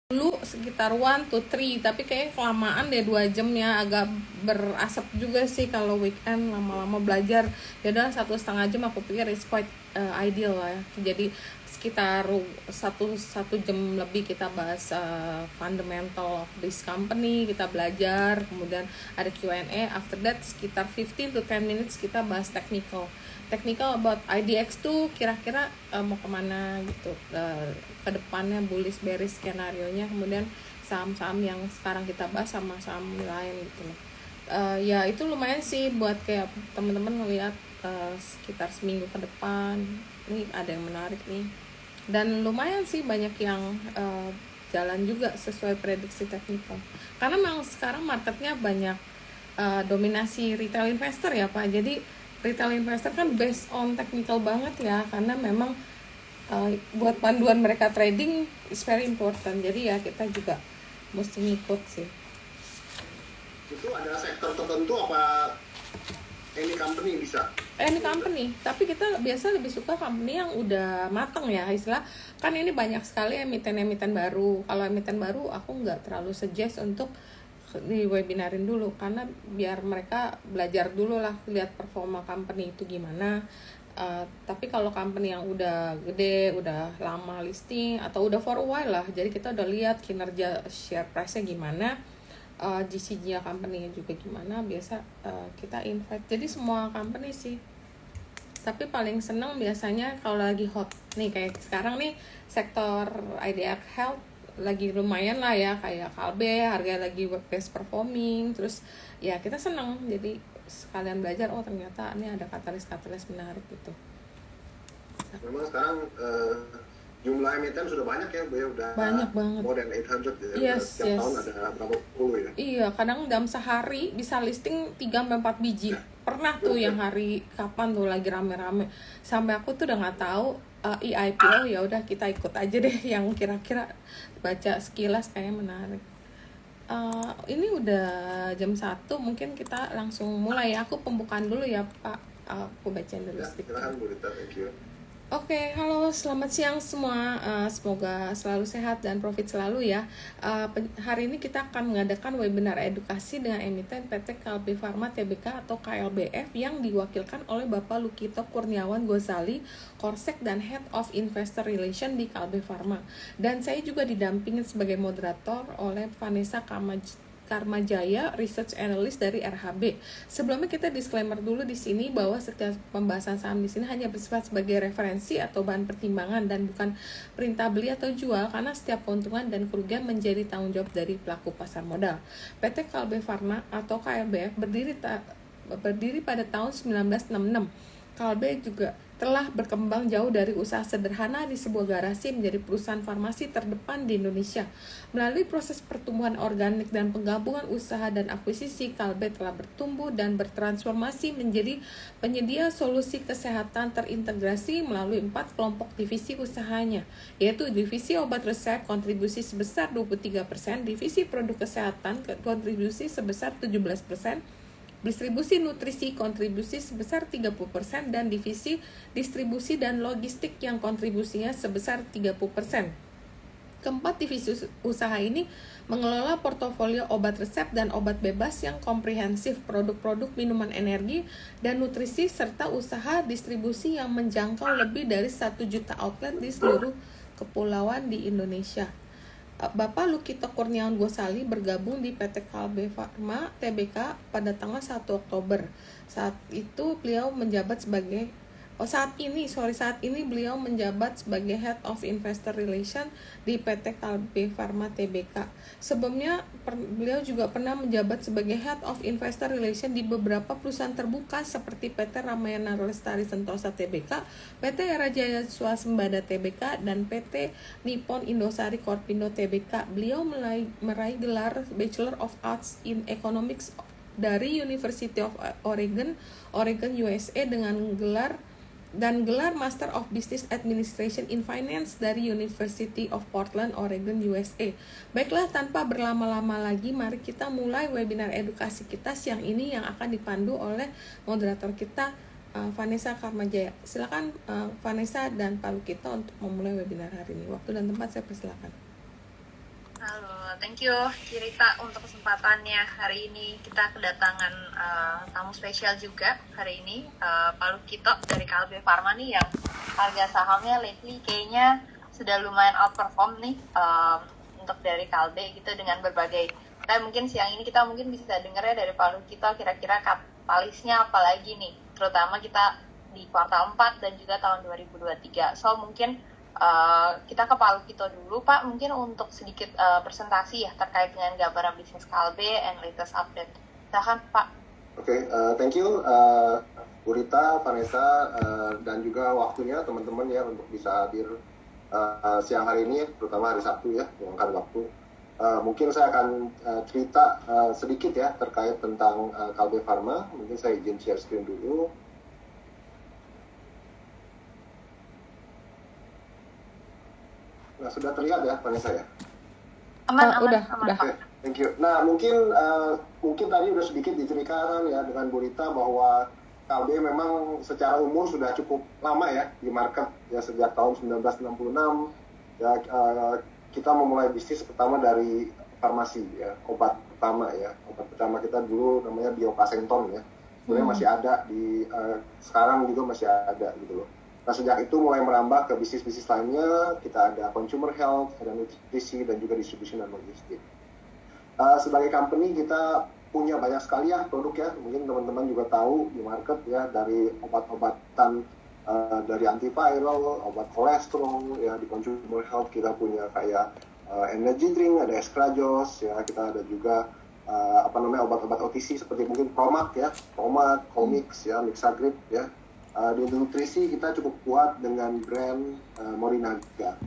dulu sekitar 1 to 3, tapi kayak kelamaan deh 2 jam ya, agak berasap juga sih kalau weekend lama-lama belajar. Ya udah 1,5 jam aku pikir it's quite ideal lah ya. Jadi sekitar satu jam lebih kita bahas fundamental of this company, kita belajar, kemudian ada Q&A. After that sekitar 15 to 10 minutes kita bahas technical about IDX tuh kira-kira mau kemana gitu, ke depannya bullish bearish skenario nya, kemudian saham-saham yang sekarang kita bahas sama saham lain gitu loh. Ya itu lumayan sih buat kayak teman-teman ngelihat sekitar seminggu ke depan nih ada yang menarik nih, dan lumayan sih banyak yang jalan juga sesuai prediksi teknikal, karena memang sekarang marketnya banyak dominasi retail investor ya Pak. Jadi retail investor kan based on technical banget ya, karena memang buat panduan mereka trading is very important. Jadi ya kita juga mesti ngikut sih. Itu ada sektor tertentu apa any company bisa? Any company, tapi kita biasa lebih suka company yang udah mateng ya, istilah kan ini banyak sekali emiten-emiten baru. Kalau emiten baru aku nggak terlalu suggest untuk di webinarin dulu, karena biar mereka belajar dulu lah, lihat performa company itu gimana. Tapi kalau company yang udah gede, udah lama listing atau udah for a while lah, jadi kita udah lihat kinerja share price-nya gimana, GCG-nya company juga gimana, biasa kita invite. Jadi semua company sih, tapi paling seneng biasanya kalau lagi hot nih kayak sekarang nih, sektor IDX Health lagi lumayan lah ya, kayak Kalbe harga lagi best performing, terus ya kita seneng jadi sekalian belajar, oh ternyata ini ada katalis menarik gitu. Memang sekarang jumlah emiten sudah banyak ya Bu ya, udah banyak banget, more than 800 ya. Setiap tahun ada berapa puluh ya. Iya, kadang dalam sehari bisa listing 3-4 biji. Pernah tuh yang hari kapan tuh lagi rame-rame, sampai aku tuh udah nggak tahu IPO, ya udah kita ikut aja deh yang kira-kira baca sekilas kayaknya menarik. Ini udah jam 1, mungkin kita langsung mulai ya. Aku pembukaan dulu ya Pak, aku bacain dulu sedikit. Silakan Bu Rita, thank you. Oke, halo, selamat siang semua. Semoga selalu sehat dan profit selalu ya. Hari ini kita akan mengadakan webinar edukasi dengan emiten PT Kalbe Pharma Tbk atau KLBF yang diwakilkan oleh Bapak Lukito Kurniawan Gozali, Korsek dan Head of Investor Relation di Kalbe Pharma. Dan saya juga didampingin sebagai moderator oleh Vanessa Karmajaya, Research Analyst dari RHB. Sebelumnya kita disclaimer dulu di sini bahwa setiap pembahasan saham di sini hanya bersifat sebagai referensi atau bahan pertimbangan dan bukan perintah beli atau jual, karena setiap keuntungan dan kerugian menjadi tanggung jawab dari pelaku pasar modal. PT Kalbe Pharma atau KLBF berdiri pada tahun 1966. Kalbe juga telah berkembang jauh dari usaha sederhana di sebuah garasi menjadi perusahaan farmasi terdepan di Indonesia. Melalui proses pertumbuhan organik dan penggabungan usaha dan akuisisi, Kalbe telah bertumbuh dan bertransformasi menjadi penyedia solusi kesehatan terintegrasi melalui 4 kelompok divisi usahanya, yaitu divisi obat resep kontribusi sebesar 23%, divisi produk kesehatan kontribusi sebesar 17%, distribusi nutrisi kontribusi sebesar 30%, dan divisi distribusi dan logistik yang kontribusinya sebesar 30%. Keempat divisi usaha ini mengelola portofolio obat resep dan obat bebas yang komprehensif, produk-produk minuman energi dan nutrisi, serta usaha distribusi yang menjangkau lebih dari 1 juta outlet di seluruh kepulauan di Indonesia. Bapak Lukito Kurniawan Gozali bergabung di PT Kalbe Pharma Tbk pada tanggal 1 Oktober. Saat ini beliau menjabat sebagai Head of Investor Relation di PT Kalbe Pharma Tbk. Sebelumnya beliau juga pernah menjabat sebagai Head of Investor Relation di beberapa perusahaan terbuka seperti PT Ramayana Lestari Sentosa Tbk, PT Rajaya Swasembada Tbk, dan PT Nippon Indosari Korpindo Tbk. Beliau meraih gelar Bachelor of Arts in Economics dari University of Oregon, USA, dengan gelar Master of Business Administration in Finance dari University of Portland, Oregon, USA. Baiklah, tanpa berlama-lama lagi, mari kita mulai webinar edukasi kita siang ini yang akan dipandu oleh moderator kita, Vanessa Karmajaya. Silakan Vanessa dan Pak Lukito untuk memulai webinar hari ini. Waktu dan tempat saya persilakan. Thank you Kirita untuk kesempatannya hari ini. Kita kedatangan tamu spesial juga hari ini, Pak Lukito dari Kalbe Pharma nih, yang harga sahamnya lately kayaknya sudah lumayan outperform nih untuk dari Kalbe gitu, dengan berbagai. Mungkin siang ini kita mungkin bisa dengar ya dari Pak Lukito kira-kira katalisnya apa lagi nih, terutama kita di kuartal 4 dan juga tahun 2023. So mungkin kita ke Pak Lukito dulu, Pak, mungkin untuk sedikit presentasi ya terkait dengan gambaran bisnis Kalbe and latest update. Silahkan, Pak. Oke, thank you Bu Rita, Vanessa, dan juga waktunya teman-teman ya untuk bisa hadir siang hari ini, terutama hari Sabtu ya, meluangkan waktu. Mungkin saya akan cerita sedikit ya terkait tentang Kalbe Pharma. Mungkin saya izin share screen dulu. Nah, sudah terlihat ya Vanessa ya? Aman. Udah. Okay, thank you. Nah, mungkin tadi udah sedikit diceritakan ya dengan Bu Rita bahwa Kalbe memang secara umur sudah cukup lama ya di market ya, sejak tahun 1966 ya. Kita memulai bisnis pertama dari farmasi ya, obat pertama kita dulu namanya Biokasenton ya. Sebenarnya masih ada di sekarang juga masih ada gitu loh. Nah, sejak itu mulai merambah ke bisnis-bisnis lainnya. Kita ada consumer health, ada nutrisi, dan juga distribution dan logistik. Sebagai company kita punya banyak sekali ya produk ya. Mungkin teman-teman juga tahu di market ya, dari obat-obatan dari antiviral, obat kolesterol ya. Di consumer health kita punya kayak energy drink, ada Eskrajos ya. Kita ada juga obat-obat OTC seperti mungkin Promac ya, Comix ya, Mixagrip ya. Di nutrisi kita cukup kuat dengan brand Morinaga.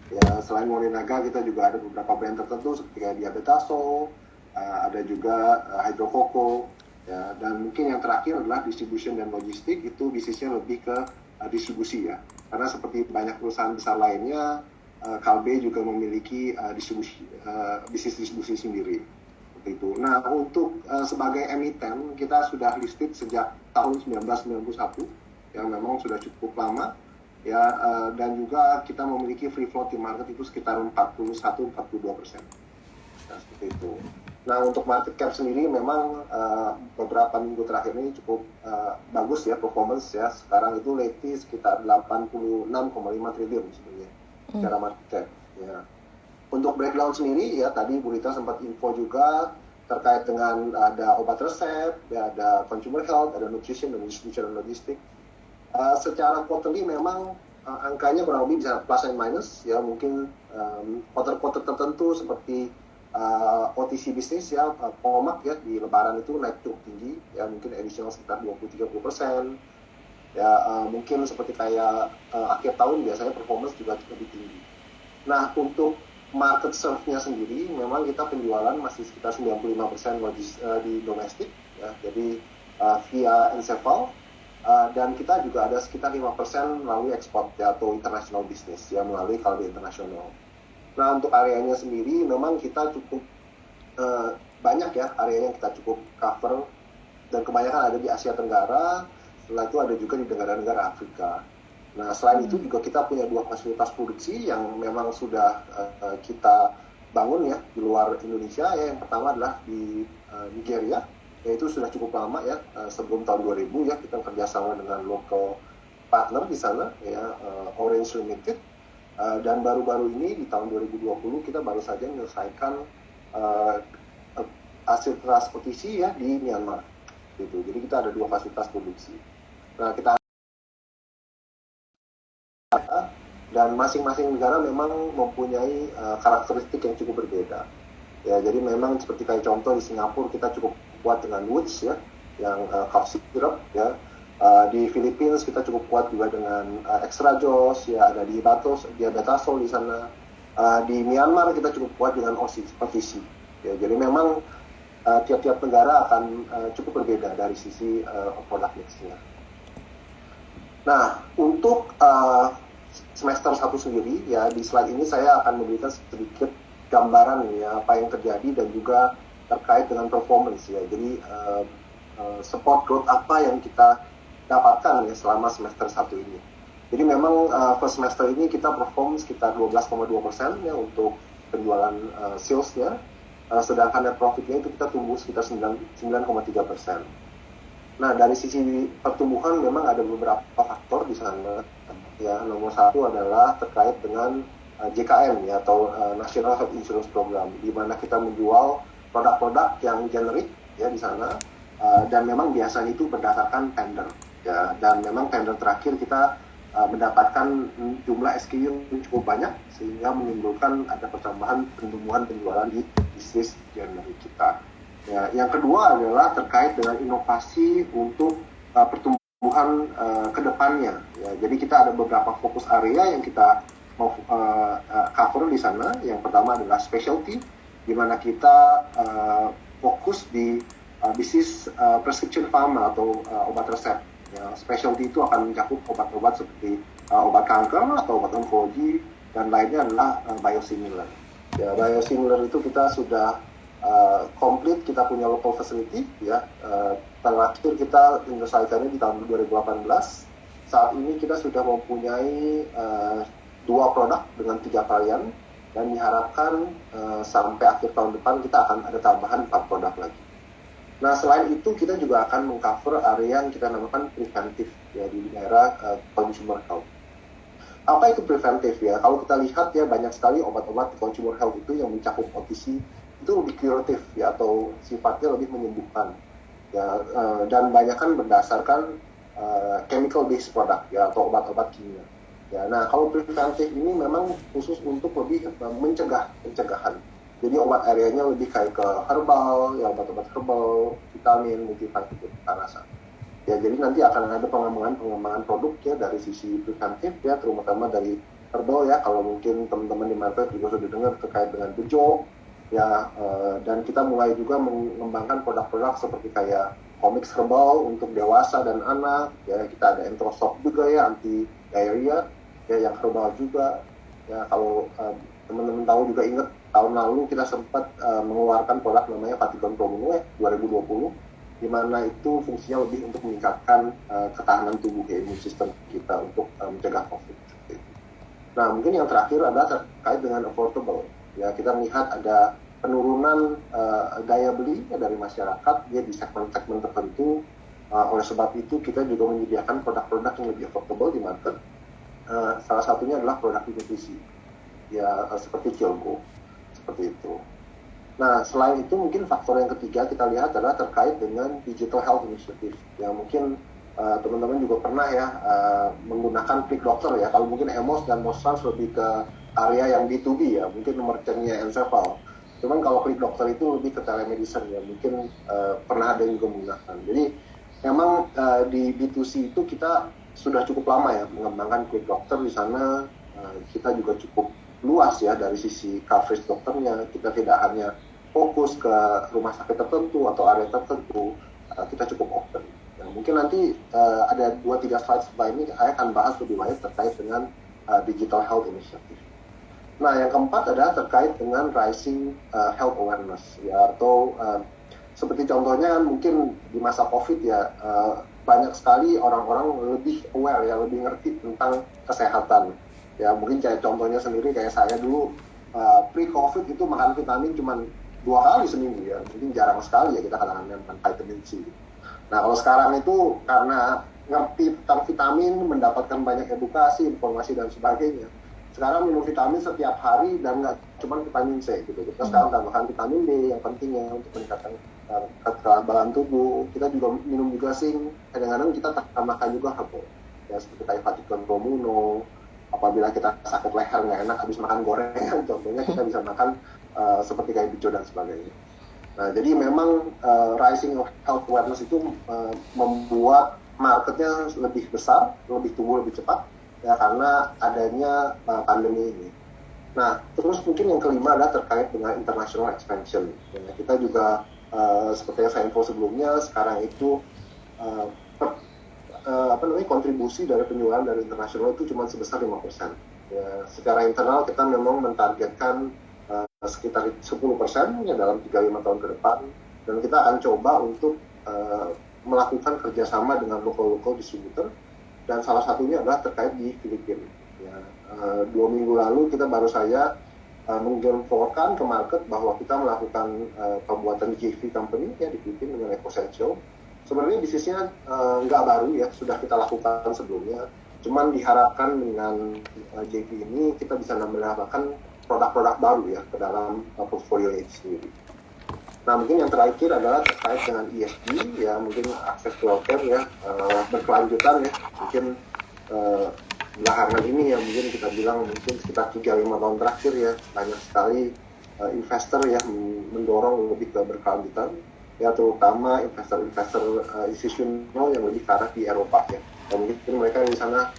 Ya, selain Morinaga kita juga ada beberapa brand tertentu seperti kayak Diabetasol, ada juga Hydro Coco, ya. Dan mungkin yang terakhir adalah distribution dan logistik. Itu bisnisnya lebih ke distribusi ya. Karena seperti banyak perusahaan besar lainnya, Kalbe juga memiliki bisnis distribusi sendiri. Seperti itu. Nah, untuk sebagai emiten kita sudah listed sejak tahun 1991. Yang memang sudah cukup lama ya, dan juga kita memiliki free float di market itu sekitar 41-42%. Nah, seperti itu. Nah, untuk market cap sendiri memang beberapa minggu terakhir ini cukup bagus ya performance ya. Sekarang itu lately sekitar 86,5 triliun sebenarnya secara market cap ya. Untuk breakdown sendiri ya, tadi Bu Rita sempat info juga terkait dengan ada obat resep ya, ada consumer health, ada nutrition dan distribution dan logistik. Secara quarterly memang angkanya kurang lebih bisa plus and minus ya, mungkin quarter-quarter tertentu seperti OTC bisnis ya, Promac ya, di lebaran itu naik cukup tinggi ya, mungkin additional sekitar 20-30% ya. Mungkin seperti kayak akhir tahun biasanya performance juga lebih tinggi. Nah, untuk market serve-nya sendiri memang kita penjualan masih sekitar 95% di domestik ya, jadi via Encephal. Dan kita juga ada sekitar 5% melalui ekspor ya, atau international business ya, melalui Kalbe International. Nah, untuk areanya sendiri memang kita cukup banyak ya areanya yang kita cukup cover, dan kebanyakan ada di Asia Tenggara. Setelah itu ada juga di negara-negara Afrika. Nah, selain itu juga kita punya 2 fasilitas produksi yang memang sudah kita bangun ya di luar Indonesia ya. Yang pertama adalah di Nigeria, yaitu sudah cukup lama ya, sebelum tahun 2000 ya kita kerjasama dengan local partner di sana ya, Orange Limited, dan baru-baru ini di tahun 2020 kita baru saja menyelesaikan hasil transportasi ya di Myanmar gitu. Jadi kita ada 2 fasilitas produksi. Nah, kita dan masing-masing negara memang mempunyai karakteristik yang cukup berbeda ya. Jadi memang seperti kayak contoh di Singapura kita cukup kuat dengan Woods ya, yang cough syrup ya. Di Philippines kita cukup kuat juga dengan Eskrajos ya, ada Diabetasol di sana. Di Myanmar kita cukup kuat dengan OTC ya. Jadi memang tiap-tiap negara akan cukup berbeda dari sisi produk mix-nya. Nah, untuk semester 1 sendiri ya, di slide ini saya akan memberikan sedikit gambaran ya apa yang terjadi dan juga terkait dengan performance ya. Jadi support growth apa yang kita dapatkan ya selama semester 1 ini. Jadi memang first semester ini kita perform sekitar 12,2% ya untuk penjualan salesnya, sedangkan net profitnya itu kita tumbuh sekitar 9,3%. Nah, dari sisi pertumbuhan memang ada beberapa faktor di sana. Ya, nomor satu adalah terkait dengan JKN ya, atau National Health Insurance Program, di mana kita menjual produk-produk yang generik ya di sana, dan memang biasanya itu berdasarkan tender ya, dan memang tender terakhir kita mendapatkan jumlah SKU yang cukup banyak sehingga menimbulkan ada pertambahan pertumbuhan penjualan di bisnis generik kita. Ya, yang kedua adalah terkait dengan inovasi untuk pertumbuhan ke depannya. Ya, jadi kita ada beberapa fokus area yang kita mau cover di sana. Yang pertama adalah specialty, di mana kita fokus di bisnis prescription pharma atau obat resep. Ya, specialty itu akan mencakup obat-obat seperti obat kanker atau obat onkologi, dan lainnya adalah biosimilar. Ya, biosimilar itu kita sudah komplit, kita punya local facility ya. Terakhir kita menyelesaikannya di tahun 2018. Saat ini kita sudah mempunyai 2 produk dengan 3 varian, dan diharapkan sampai akhir tahun depan kita akan ada tambahan 4 produk lagi. Nah, selain itu kita juga akan mengcover area yang kita namakan preventif ya, di daerah consumer health. Apa itu preventif ya? Kalau kita lihat ya, banyak sekali obat-obat consumer health itu yang mencakup OTC itu lebih curatif ya, atau sifatnya lebih menyembuhkan ya, dan banyak kan berdasarkan chemical based product ya, atau obat-obat kimia ya. Nah, kalau preventif ini memang khusus untuk lebih pencegahan. Jadi obat areanya lebih kayak ke herbal ya, obat-obat herbal, vitamin, multivitamin, rasa ya. Jadi nanti akan ada pengembangan produk ya dari sisi preventif ya, terutama dari herbal ya. Kalau mungkin teman-teman di market juga sudah dengar terkait dengan bejo ya, dan kita mulai juga mengembangkan produk-produk seperti kayak Comix herbal untuk dewasa dan anak ya. Kita ada Enterosop juga ya, anti diarrhea ya, yang herbal juga ya. Kalau teman-teman tahu juga, ingat tahun lalu kita sempat mengeluarkan produk namanya Vaticon Promunue 2020, di mana itu fungsinya lebih untuk meningkatkan ketahanan tubuh ya, imun sistem kita untuk mencegah COVID. Nah, mungkin yang terakhir adalah terkait dengan affordable. Ya, kita melihat ada penurunan daya beli ya, dari masyarakat ya, di segmen-segmen tertentu. Oleh sebab itu kita juga menyediakan produk-produk yang lebih affordable di market. Salah satunya adalah produk nutrisi ya, seperti Kyogo, seperti itu. Nah, selain itu mungkin faktor yang ketiga kita lihat adalah terkait dengan digital health initiative. Ya, mungkin teman-teman juga pernah ya menggunakan Klik Dokter ya. Kalau mungkin Emos dan Mostrans lebih ke area yang B2B ya, mungkin merchantnya Encephal. Cuman kalau Klik Dokter itu lebih ke telemedicine ya, mungkin pernah ada yang juga menggunakan. Jadi memang di B2C itu kita sudah cukup lama ya mengembangkan Klik Dokter di sana. Kita juga cukup luas ya dari sisi coverage dokternya. Kita tidak hanya fokus ke rumah sakit tertentu atau area tertentu, kita cukup open. Ya, mungkin nanti ada 2-3 slide setelah ini saya akan bahas lebih banyak terkait dengan digital health initiative. Nah, yang keempat adalah terkait dengan rising health awareness ya, atau seperti contohnya kan mungkin di masa COVID ya, banyak sekali orang-orang lebih aware ya, lebih ngerti tentang kesehatan. Ya, mungkin kayak contohnya sendiri kayak saya dulu pre-COVID itu makan vitamin cuma 2 kali seminggu ya, mungkin jarang sekali ya kita kadang-kadang makan vitamin C. Nah, kalau sekarang itu karena ngerti tentang vitamin, mendapatkan banyak edukasi, informasi dan sebagainya, sekarang minum vitamin setiap hari dan nggak cuma vitamin C gitu. Kita sekarang tambahkan vitamin D yang pentingnya untuk meningkatkan kekebalan tubuh. Kita juga minum juga zinc. Kadang-kadang kita tambahkan juga herbal ya, seperti kayak Vaticon Promuno. Apabila kita sakit leher nggak enak habis makan gorengan, contohnya kita bisa makan seperti kayak bijo dan sebagainya. Nah, jadi memang rising of health awareness itu membuat marketnya lebih besar, lebih tumbuh lebih cepat ya, karena adanya pandemi ini. Nah, terus mungkin yang kelima adalah terkait dengan international expansion. Ya, kita juga seperti yang saya info sebelumnya, sekarang itu kontribusi dari penjualan dari internasional itu cuma sebesar 5%. Ya, secara internal kita memang mentargetkan sekitar 10% ya dalam 3-5 tahun ke depan, dan kita akan coba untuk melakukan kerjasama dengan local distributor, dan salah satunya adalah terkait di Filipina. Ya, 2 minggu lalu kita baru saja menginfokan ke market bahwa kita melakukan pembuatan JV company ya di Filipina dengan EcoSensio. Sebenarnya bisnisnya nggak baru ya, sudah kita lakukan sebelumnya. Cuman diharapkan dengan JV ini kita bisa menambahkan produk-produk baru ya ke dalam portfolio itu sendiri. Nah, mungkin yang terakhir adalah terkait dengan ESG ya, mungkin akses ke healthcare ya, berkelanjutan ya, mungkin belakangan ini ya mungkin kita bilang mungkin sekitar 3-5 tahun terakhir ya banyak sekali investor yang mendorong lebih ke berkelanjutan ya, terutama investor institusional yang lebih ke arah di Eropa ya. Dan mungkin mereka di sana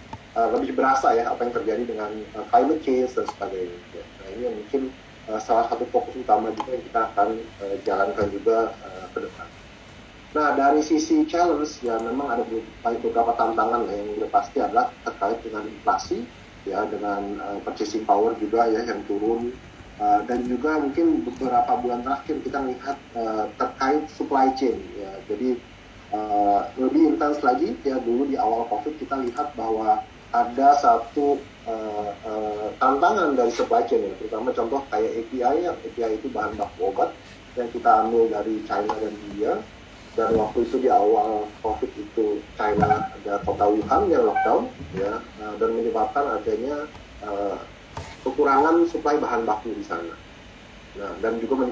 lebih berasa ya apa yang terjadi dengan climate change dan sebagainya. Ya. Nah, ini yang mungkin salah satu fokus utama juga yang kita akan jalankan juga ke depan. Nah, dari sisi challenge ya memang ada beberapa tantangan yang udah pasti adalah terkait dengan inflasi ya, dengan purchasing power juga ya yang turun, dan juga mungkin beberapa bulan terakhir kita melihat terkait supply chain ya. Jadi lebih intens lagi ya, dulu di awal COVID kita lihat bahwa ada satu tantangan dari supply chain ya, terutama contoh kayak API ya, API itu bahan baku obat yang kita ambil dari China dan India. Dan waktu itu di awal COVID itu China ada kota Wuhan yang lockdown ya, dan menyebabkan adanya kekurangan suplai bahan baku di sana. Nah, dan juga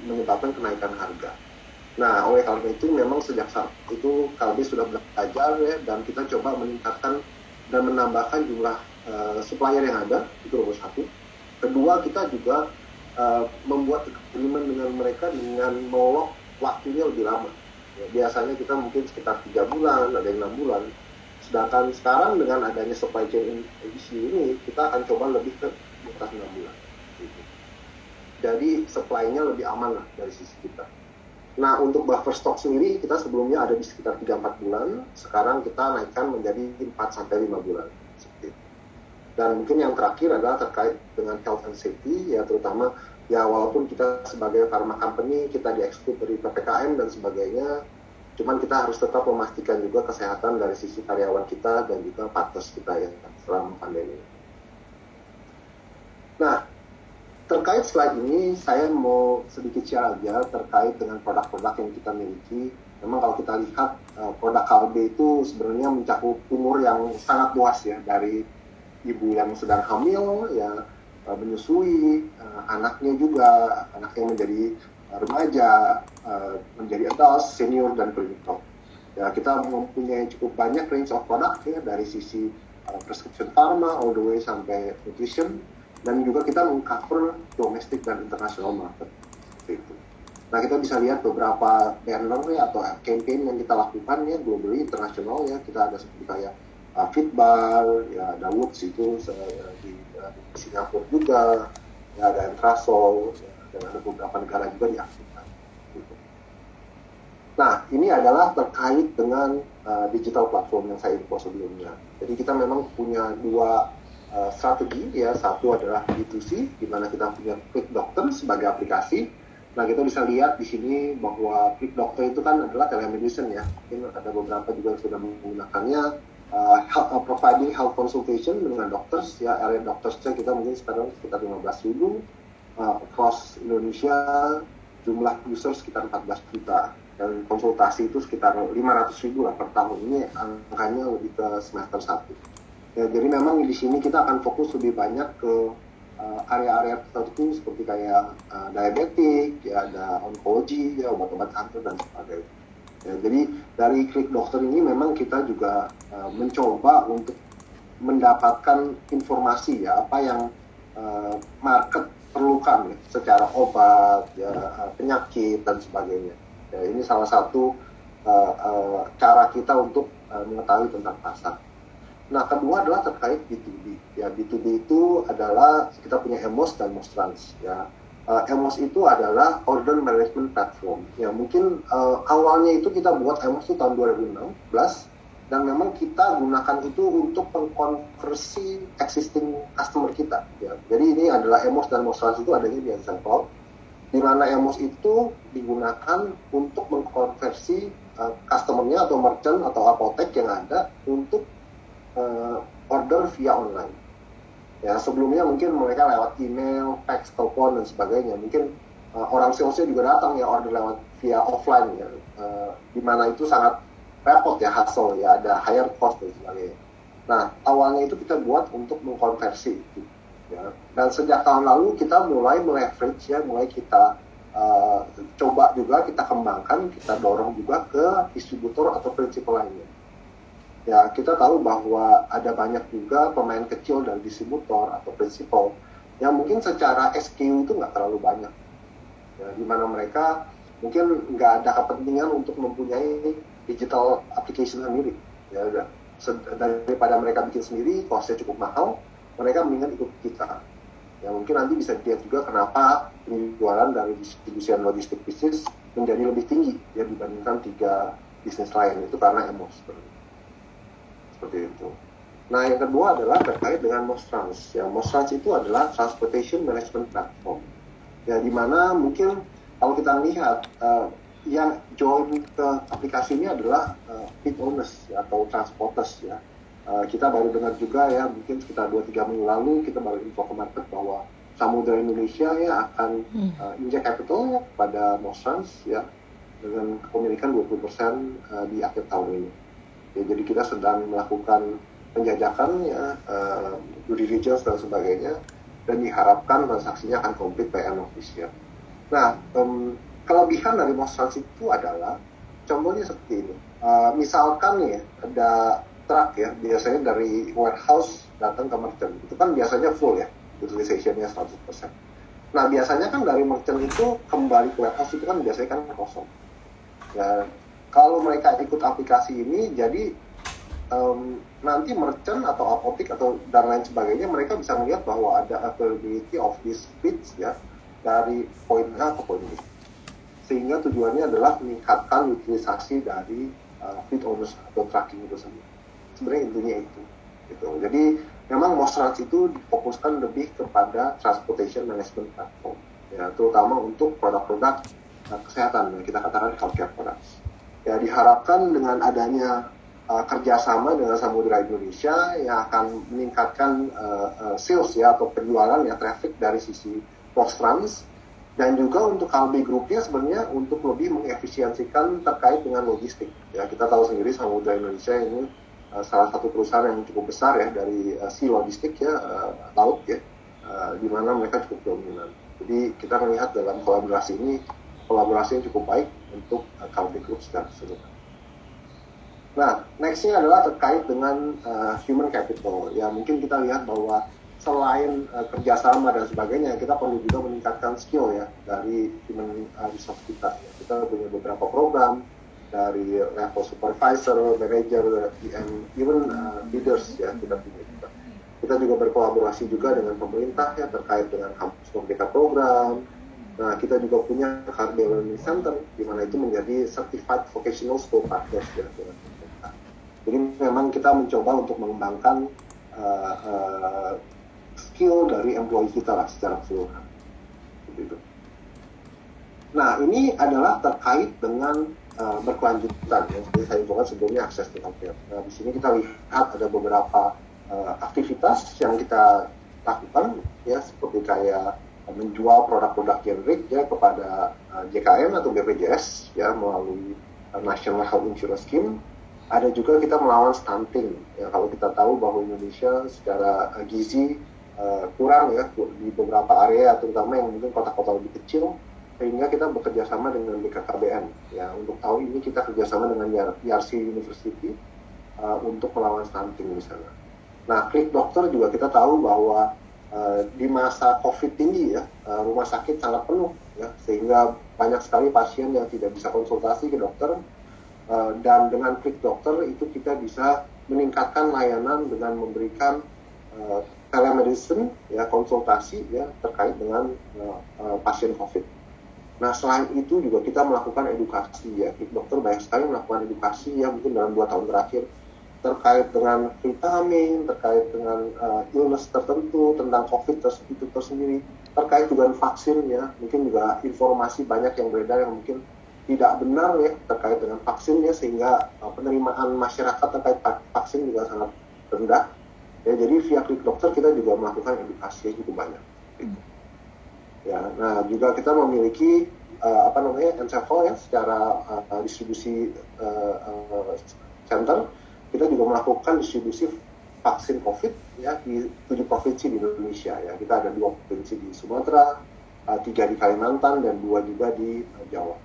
menyebabkan kenaikan harga. Nah, oleh karena itu memang sejak saat itu kami sudah belajar ya, dan kita coba meningkatkan dan menambahkan jumlah supplier yang ada, itu nomor satu. Kedua, kita juga membuat agreement dengan mereka dengan melok waktunya lebih lama. Ya, biasanya kita mungkin sekitar 3 bulan, ada yang 6 bulan. Sedangkan sekarang dengan adanya supply chain issue ini, kita akan coba lebih ke di atas 6 bulan. Gitu. Jadi supply-nya lebih aman lah dari sisi kita. Nah, untuk buffer stock sendiri, kita sebelumnya ada di sekitar 3-4 bulan. Sekarang kita naikkan menjadi 4-5 bulan. Seperti itu. Dan mungkin yang terakhir adalah terkait dengan health and safety, ya terutama ya walaupun kita sebagai pharma company kita di-exclude dari PPKM dan sebagainya, cuman kita harus tetap memastikan juga kesehatan dari sisi karyawan kita dan juga partners kita ya selama pandemi. Nah, terkait slide ini saya mau sedikit share aja terkait dengan produk-produk yang kita miliki. Memang kalau kita lihat produk Kalbe itu sebenarnya mencakup umur yang sangat luas ya, dari ibu yang sedang hamil ya, menyusui, anaknya juga, anaknya menjadi remaja, menjadi adult, senior, dan klinikal. Ya, kita mempunyai cukup banyak range of product ya, dari sisi prescription pharma all the way sampai nutrition, dan juga kita mengcover domestic dan international market. Gitu. Nah, kita bisa lihat beberapa banner ya, atau campaign yang kita lakukan ya, globally, internasional ya. Kita ada seperti kayak Fitbar, ya ada Woods itu di Singapura juga, ya ada Entrasol, ya, dan ada beberapa negara juga di Afrika. Gitu. Nah, ini adalah terkait dengan digital platform yang saya info sebelumnya. Jadi kita memang punya dua strategi ya, satu adalah B2C, di mana kita punya Click Doctor sebagai aplikasi. Nah, kita bisa lihat di sini bahwa Click Doctor itu kan adalah telemedicine ya. Mungkin ada beberapa juga yang sudah menggunakannya. Providing health consultation dengan dokter ya, area doktersnya kita mungkin sekarang sekitar 15.000 across Indonesia, jumlah user sekitar 14 juta, dan konsultasi itu sekitar 500.000 lah per tahun. Ini angkanya lebih ke semester 1 ya. Jadi memang di sini kita akan fokus lebih banyak ke area-area tertentu seperti kayak diabetik ya, ada onkologi ya, obat-obat kanker dan sebagainya. Ya, jadi dari Click Doctor ini memang kita juga mencoba untuk mendapatkan informasi ya, apa yang market perlukan ya, secara obat, ya, penyakit dan sebagainya. Ya, ini salah satu cara kita untuk mengetahui tentang pasar. Nah, kedua adalah terkait B2B. Ya, B2B itu adalah kita punya EMOS dan MOSTRANS ya. EMOS itu adalah Order Management Platform. Ya, mungkin awalnya itu kita buat EMOS itu tahun 2016, dan memang kita gunakan itu untuk mengkonversi existing customer kita. Ya. Jadi ini adalah EMOS dan MOSTRANS itu adanya di Ensemble, di mana EMOS itu digunakan untuk mengkonversi customer-nya atau merchant atau apotek yang ada untuk order via online. Ya sebelumnya mungkin mereka lewat email, fax, telepon dan sebagainya. Mungkin orang salesnya juga datang ya order lewat via offline ya, di mana itu sangat repot ya, hassle ya, ada higher cost dan sebagainya. Nah awalnya itu kita buat untuk mengkonversi itu. Ya. Dan sejak tahun lalu kita mulai meleverage ya, mulai kita coba juga kita kembangkan, kita dorong juga ke distributor atau prinsipal lainnya. Ya kita tahu bahwa ada banyak juga pemain kecil dan distributor atau prinsipal yang mungkin secara SKU itu nggak terlalu banyak, ya, di mana mereka mungkin nggak ada kepentingan untuk mempunyai digital application sendiri. Ya, daripada mereka bikin sendiri, costnya cukup mahal, mereka mendingan ikut kita. Ya mungkin nanti bisa dilihat juga kenapa penjualan dari distribusi logistik bisnis menjadi lebih tinggi ya dibandingkan 3 bisnis lain, itu karena EMOS seperti itu. Nah yang kedua adalah terkait dengan MOSTrans. Ya MOSTrans itu adalah Transportation Management Platform. Ya dimana mungkin kalau kita lihat yang join ke aplikasi ini adalah fleet owners ya, atau transporters ya. Kita baru dengar juga ya mungkin sekitar 2-3 minggu lalu kita baru info ke market bahwa Samudra Indonesia ya akan inject capital pada MOSTrans ya dengan kepemilikan 20% di akhir tahun ini. Ya, jadi kita sedang melakukan penjajakan ya, due diligence dan sebagainya, dan diharapkan transaksinya akan komplit by end of this year. Nah, kelebihan dari MOSTrans itu adalah contohnya seperti ini. Misalkan nih ada truk ya, biasanya dari warehouse datang ke merchant, itu kan biasanya full ya, utilization-nya 100%. Nah, biasanya kan dari merchant itu kembali ke warehouse itu kan biasanya kan kosong. Ya, kalau mereka ikut aplikasi ini, jadi nanti merchant atau apotik atau dan lain sebagainya, mereka bisa melihat bahwa ada availability of these fleets ya dari poin A ke poin B. Sehingga tujuannya adalah meningkatkan utilisasi dari fleet owners atau tracking itu sendiri. Sebenarnya intinya itu. Gitu. Jadi memang MOSTrans itu difokuskan lebih kepada transportation management platform, ya, terutama untuk produk-produk kesehatan, yang kita katakan healthcare products. Ya diharapkan dengan adanya kerjasama dengan Samudra Indonesia yang akan meningkatkan sales ya atau penjualan ya, traffic dari sisi MOSTrans, dan juga untuk Kalbe Groupnya sebenarnya untuk lebih mengefisiensikan terkait dengan logistik. Ya kita tahu sendiri Samudra Indonesia ini salah satu perusahaan yang cukup besar ya dari sea logistik ya, laut ya, di mana mereka cukup dominan. Jadi kita melihat dalam kolaborasi ini kolaborasinya cukup baik untuk Kalbe Group secara keseluruhan. Nah, nextnya adalah terkait dengan human capital. Ya mungkin kita lihat bahwa selain kerjasama dan sebagainya, kita perlu juga meningkatkan skill ya dari human resource kita. Ya. Kita punya beberapa program dari level supervisor, manager, and even leaders ya kita punya juga. Kita juga berkolaborasi juga dengan pemerintah ya terkait dengan kampus merdeka program. Nah, kita juga punya Kalbe Learning Center, di mana itu menjadi Certified Vocational School Partners ya, dengan pemerintah. Jadi memang kita mencoba untuk mengembangkan skill dari employee kita lah secara keseluruhan. Begitu. Nah, ini adalah terkait dengan berkelanjutan ya. Seperti saya infokan sebelumnya akses to healthcare. Nah, di sini kita lihat ada beberapa aktivitas yang kita lakukan ya, seperti kayak menjual produk-produk generik ya kepada JKN atau BPJS ya melalui National Health Insurance Scheme. Ada juga kita melawan stunting ya, kalau kita tahu bahwa Indonesia secara gizi kurang ya di beberapa area terutama yang mungkin kota-kota lebih kecil, sehingga kita bekerja sama dengan BKKBN ya. Untuk tahu ini kita kerjasama dengan YRC University untuk melawan stunting misalnya. Nah, Klik Dokter juga kita tahu bahwa di masa COVID tinggi ya, rumah sakit sangat penuh ya, sehingga banyak sekali pasien yang tidak bisa konsultasi ke dokter, dan dengan Klik Dokter itu kita bisa meningkatkan layanan dengan memberikan telemedicine ya, konsultasi ya terkait dengan pasien COVID. Nah selain itu juga kita melakukan edukasi ya, Klik Dokter banyak sekali melakukan edukasi ya mungkin dalam 2 tahun terakhir terkait dengan vitamin, terkait dengan illness tertentu, tentang COVID itu tersendiri, terkait juga vaksin ya, mungkin juga informasi banyak yang beredar yang mungkin tidak benar ya terkait dengan vaksin ya, sehingga penerimaan masyarakat terkait vaksin juga sangat rendah. Ya, jadi via Klik Dokter kita juga melakukan edukasi yang cukup banyak. Gitu. Ya, nah juga kita memiliki Ensafol ya secara distribusi center. Kita juga melakukan distribusi vaksin COVID ya di 7 provinsi di Indonesia ya. Kita ada 2 provinsi di Sumatera, 3 di Kalimantan dan 2 juga di Jawa.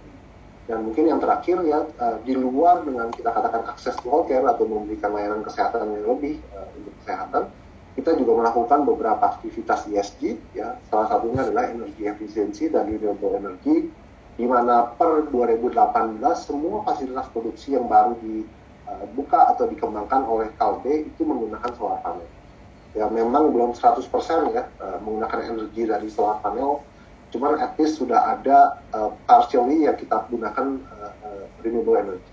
Dan mungkin yang terakhir ya, di luar dengan kita katakan akses to healthcare atau memberikan layanan kesehatan yang lebih untuk kesehatan, kita juga melakukan beberapa aktivitas ESG ya. Salah satunya adalah energi efisiensi dan renewable energy, di mana per 2018 semua fasilitas produksi yang baru dibuka atau dikembangkan oleh Kalbe itu menggunakan solar panel. Ya memang belum 100% ya menggunakan energi dari solar panel, cuman at least sudah ada partially yang kita gunakan renewable energy.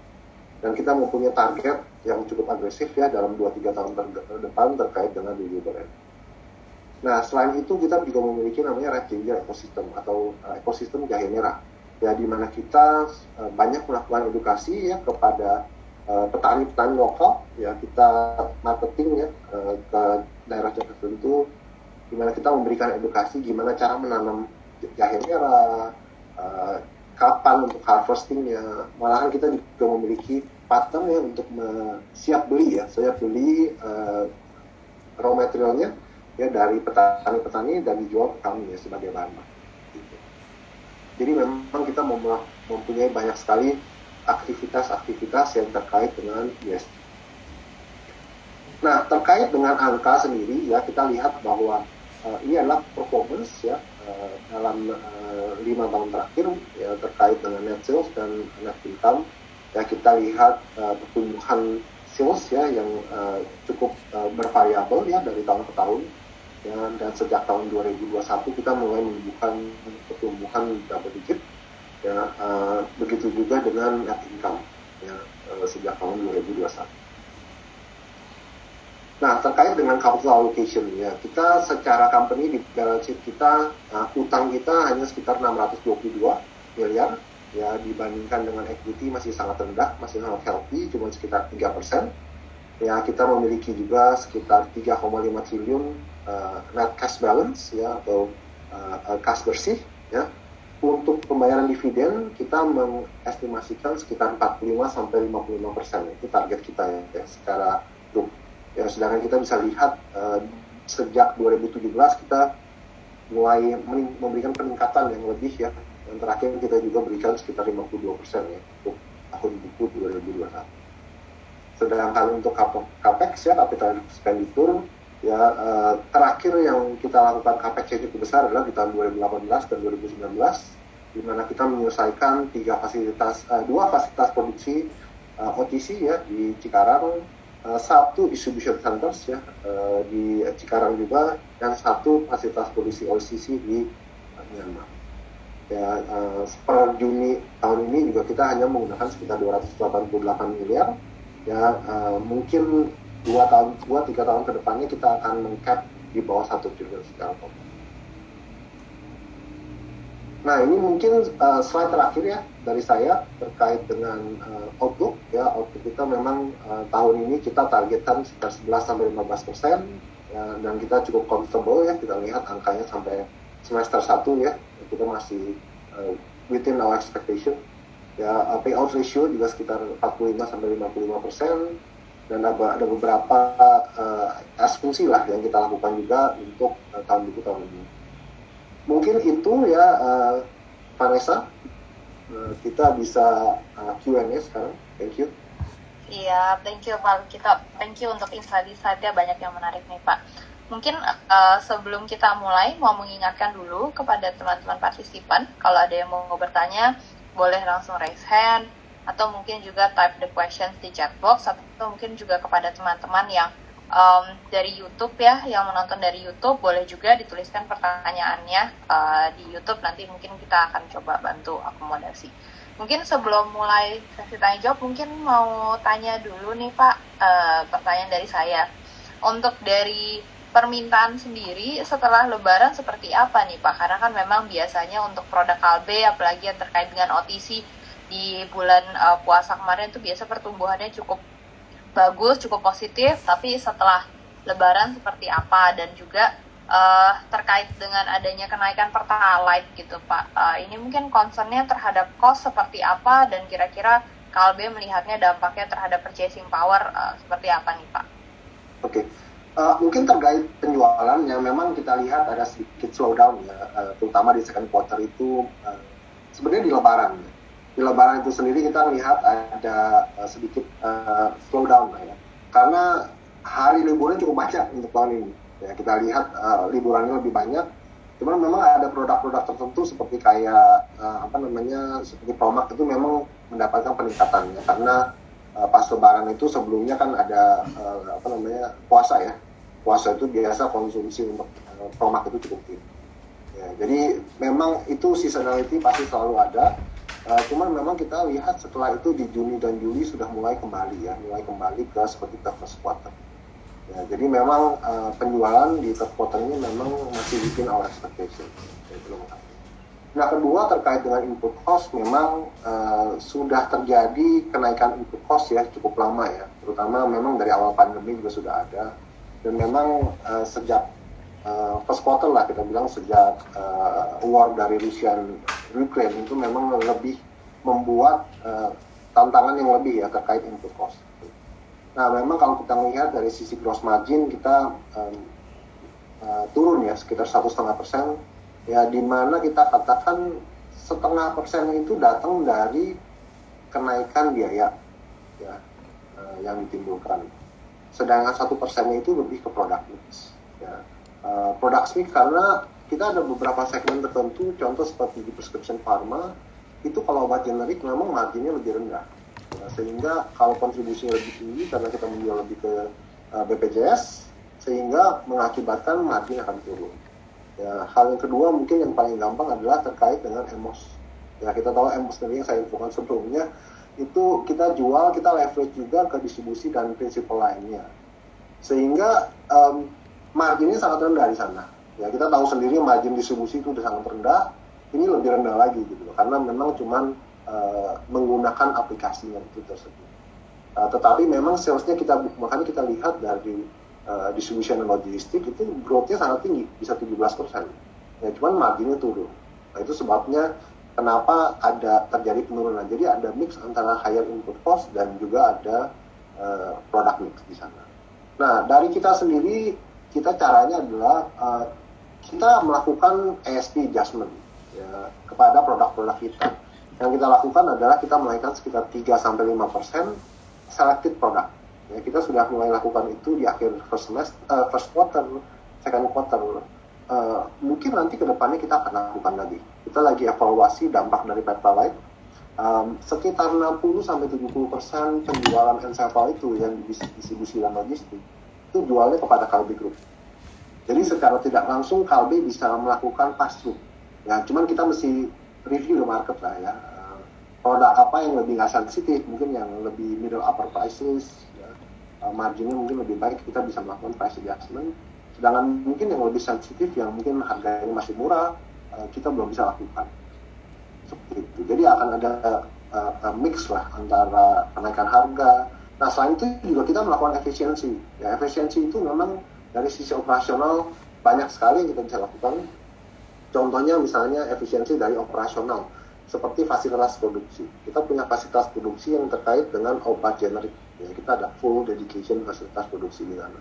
Dan kita mempunyai target yang cukup agresif ya dalam 2-3 tahun ke depan terkait dengan renewable energy. Nah, selain itu kita juga memiliki namanya Red Ginger Ecosystem atau ekosistem jahe merah. Ya, di mana kita banyak melakukan edukasi ya kepada petani-petani lokal. Ya, kita marketing ya ke daerah tertentu, di mana kita memberikan edukasi gimana cara menanam jahe merah, kapan untuk harvestingnya. Malahan kita juga memiliki pattern ya untuk siap beli ya. Saya beli raw materialnya ya dari petani-petani dan dijual ke kami ya sebagai bahan baku. Gitu. Jadi memang kita mempunyai banyak sekali aktivitas-aktivitas yang terkait dengan ESG. Nah, terkait dengan angka sendiri ya kita lihat bahwa ini adalah performance ya dalam 5 tahun terakhir ya terkait dengan net sales dan net income. Ya kita lihat pertumbuhan sales ya yang cukup bervariabel ya dari tahun ke tahun ya, dan sejak tahun 2021 kita mulai menunjukkan pertumbuhan double digit ya, begitu juga dengan net income ya sejak tahun 2021. Nah, terkait dengan capital allocation ya, kita secara company di balance sheet kita utang kita hanya sekitar 622 miliar ya, dibandingkan dengan equity masih sangat rendah, masih sangat healthy, cuma sekitar 3%. Ya, kita memiliki juga sekitar 3,5 triliun net cash balance ya atau cash bersih ya. Untuk pembayaran dividen kita mengestimasikan sekitar 45-55%, itu target kita ya secara grup. Ya, sedangkan kita bisa lihat sejak 2017 kita mulai memberikan peningkatan yang lebih ya. Yang terakhir kita juga berikan sekitar 52% ya untuk tahun buku 2021. Sedangkan untuk capex ya, capital expenditure ya terakhir yang kita lakukan capex yang cukup besar adalah di tahun 2018 dan 2019, di mana kita menyelesaikan 2 fasilitas produksi OTC ya di Cikarang, 1 distribution centers ya di Cikarang juga, dan 1 fasilitas produksi OCC di Myanmar. Ya, per Juni tahun ini juga kita hanya menggunakan sekitar 288 miliar. Ya, mungkin 2-3 tahun ke depannya kita akan meng-cap di bawah 1 triliun secara total. Nah, ini mungkin slide terakhir ya dari saya terkait dengan outlook ya. Outlook kita memang tahun ini kita targetkan sekitar 11-15% ya, dan kita cukup comfortable ya, kita lihat angkanya sampai semester 1 ya, kita masih within our expectation ya. Payout ratio juga sekitar 45-55%, dan ada beberapa asumsi lah yang kita lakukan juga untuk tahun ini. Mungkin itu ya Vanessa, kita bisa Q&A sekarang. Thank you. Iya, thank you Pak. Thank you untuk insight-insightnya, banyak yang menarik nih Pak. Mungkin sebelum kita mulai mau mengingatkan dulu kepada teman-teman partisipan, kalau ada yang mau bertanya boleh langsung raise hand, atau mungkin juga type the questions di chat box, atau mungkin juga kepada teman-teman yang dari YouTube ya, yang menonton dari YouTube, boleh juga dituliskan pertanyaannya di YouTube, nanti mungkin kita akan coba bantu akomodasi. Mungkin sebelum mulai sesi tanya jawab, mungkin mau tanya dulu nih Pak, pertanyaan dari saya. Untuk dari permintaan sendiri setelah Lebaran seperti apa nih Pak? Karena kan memang biasanya untuk produk Kalbe, apalagi yang terkait dengan OTC di bulan puasa kemarin itu biasa pertumbuhannya cukup bagus, cukup positif, tapi setelah Lebaran seperti apa, dan juga terkait dengan adanya kenaikan Pertalite gitu Pak. Ini mungkin concernnya terhadap cost seperti apa, dan kira-kira KLB melihatnya dampaknya terhadap purchasing power seperti apa nih Pak? Oke. Mungkin terkait penjualan yang memang kita lihat ada sedikit slowdown ya, terutama di second quarter itu sebenarnya di Lebaran. Di Lebaran itu sendiri kita melihat ada sedikit slowdown ya, karena hari liburnya cukup banyak untuk tahun ini. Ya, kita lihat liburannya lebih banyak. Cuman memang ada produk-produk tertentu seperti kayak seperti Promax itu memang mendapatkan peningkatannya karena pas Lebaran itu sebelumnya kan ada puasa ya. Puasa itu biasa konsumsi untuk Promax itu cukup tinggi. Ya, jadi memang itu seasonality pasti selalu ada. Cuman memang kita lihat setelah itu di Juni dan Juli sudah mulai kembali ke seperti the first quarter. Ya, jadi memang penjualan di third quarter ini memang masih within our expectation. Nah, kedua terkait dengan input cost, memang sudah terjadi kenaikan input cost ya cukup lama ya, terutama memang dari awal pandemi juga sudah ada, dan memang sejak first quarter lah kita bilang, sejak war dari Rusia dan Ukraine itu memang lebih membuat tantangan yang lebih ya terkait input cost. Nah, memang kalau kita melihat dari sisi gross margin kita turun ya sekitar 1,5%. Ya, di mana kita katakan 0,5% itu datang dari kenaikan biaya ya, yang ditimbulkan. Sedangkan 1% itu lebih ke product mix. Ya. Product mix karena kita ada beberapa segmen tertentu, contoh seperti di prescription pharma, itu kalau obat generik memang marginnya lebih rendah. Ya, sehingga kalau kontribusinya lebih tinggi karena kita menjual lebih ke BPJS, sehingga mengakibatkan margin akan turun. Ya, hal yang kedua mungkin yang paling gampang adalah terkait dengan EMOS. Ya, kita tahu EMOS sendiri yang saya infokan sebelumnya, itu kita jual, kita leverage juga ke distribusi dan prinsipal lainnya. Sehingga marginnya sangat rendah di sana. Ya, kita tahu sendiri margin distribusi itu sudah sangat rendah, ini lebih rendah lagi gitu. Karena memang cuman menggunakan aplikasinya itu tersebut. Tetapi memang salesnya makanya kita lihat dari distribution dan logistik itu growth-nya sangat tinggi, bisa 17%. Ya, cuman marginnya turun. Nah, itu sebabnya kenapa ada terjadi penurunan. Jadi ada mix antara higher input cost dan juga ada product mix di sana. Nah, dari kita sendiri, kita caranya adalah kita melakukan ASP adjustment ya, kepada produk-produk kita. Yang kita lakukan adalah kita menaikkan sekitar 3-5% selected product. Ya, kita sudah mulai lakukan itu di akhir first quarter, second quarter. Mungkin nanti ke depannya kita akan lakukan lagi. Kita lagi evaluasi dampak dari Pertalite. Sekitar 60-70% penjualan Encepal itu yang distribusi dan logistik itu jualnya kepada Kalbe Group. Jadi secara tidak langsung Kalbe bisa melakukan pass-through. Ya, cuman kita mesti review the market lah ya. Produk apa yang lebih nggak sensitif, mungkin yang lebih middle upper prices, ya, marginnya mungkin lebih baik, kita bisa melakukan price adjustment. Sedangkan mungkin yang lebih sensitif, yang mungkin harganya masih murah, kita belum bisa lakukan. Seperti itu. Jadi akan ada mix lah antara kenaikan harga. Nah, selain itu juga kita melakukan efisiensi. Ya, efisiensi itu memang dari sisi operasional banyak sekali yang kita bisa lakukan. Contohnya misalnya efisiensi dari operasional, seperti fasilitas produksi. Kita punya fasilitas produksi yang terkait dengan obat generik. Ya, kita ada full dedication fasilitas produksi di sana.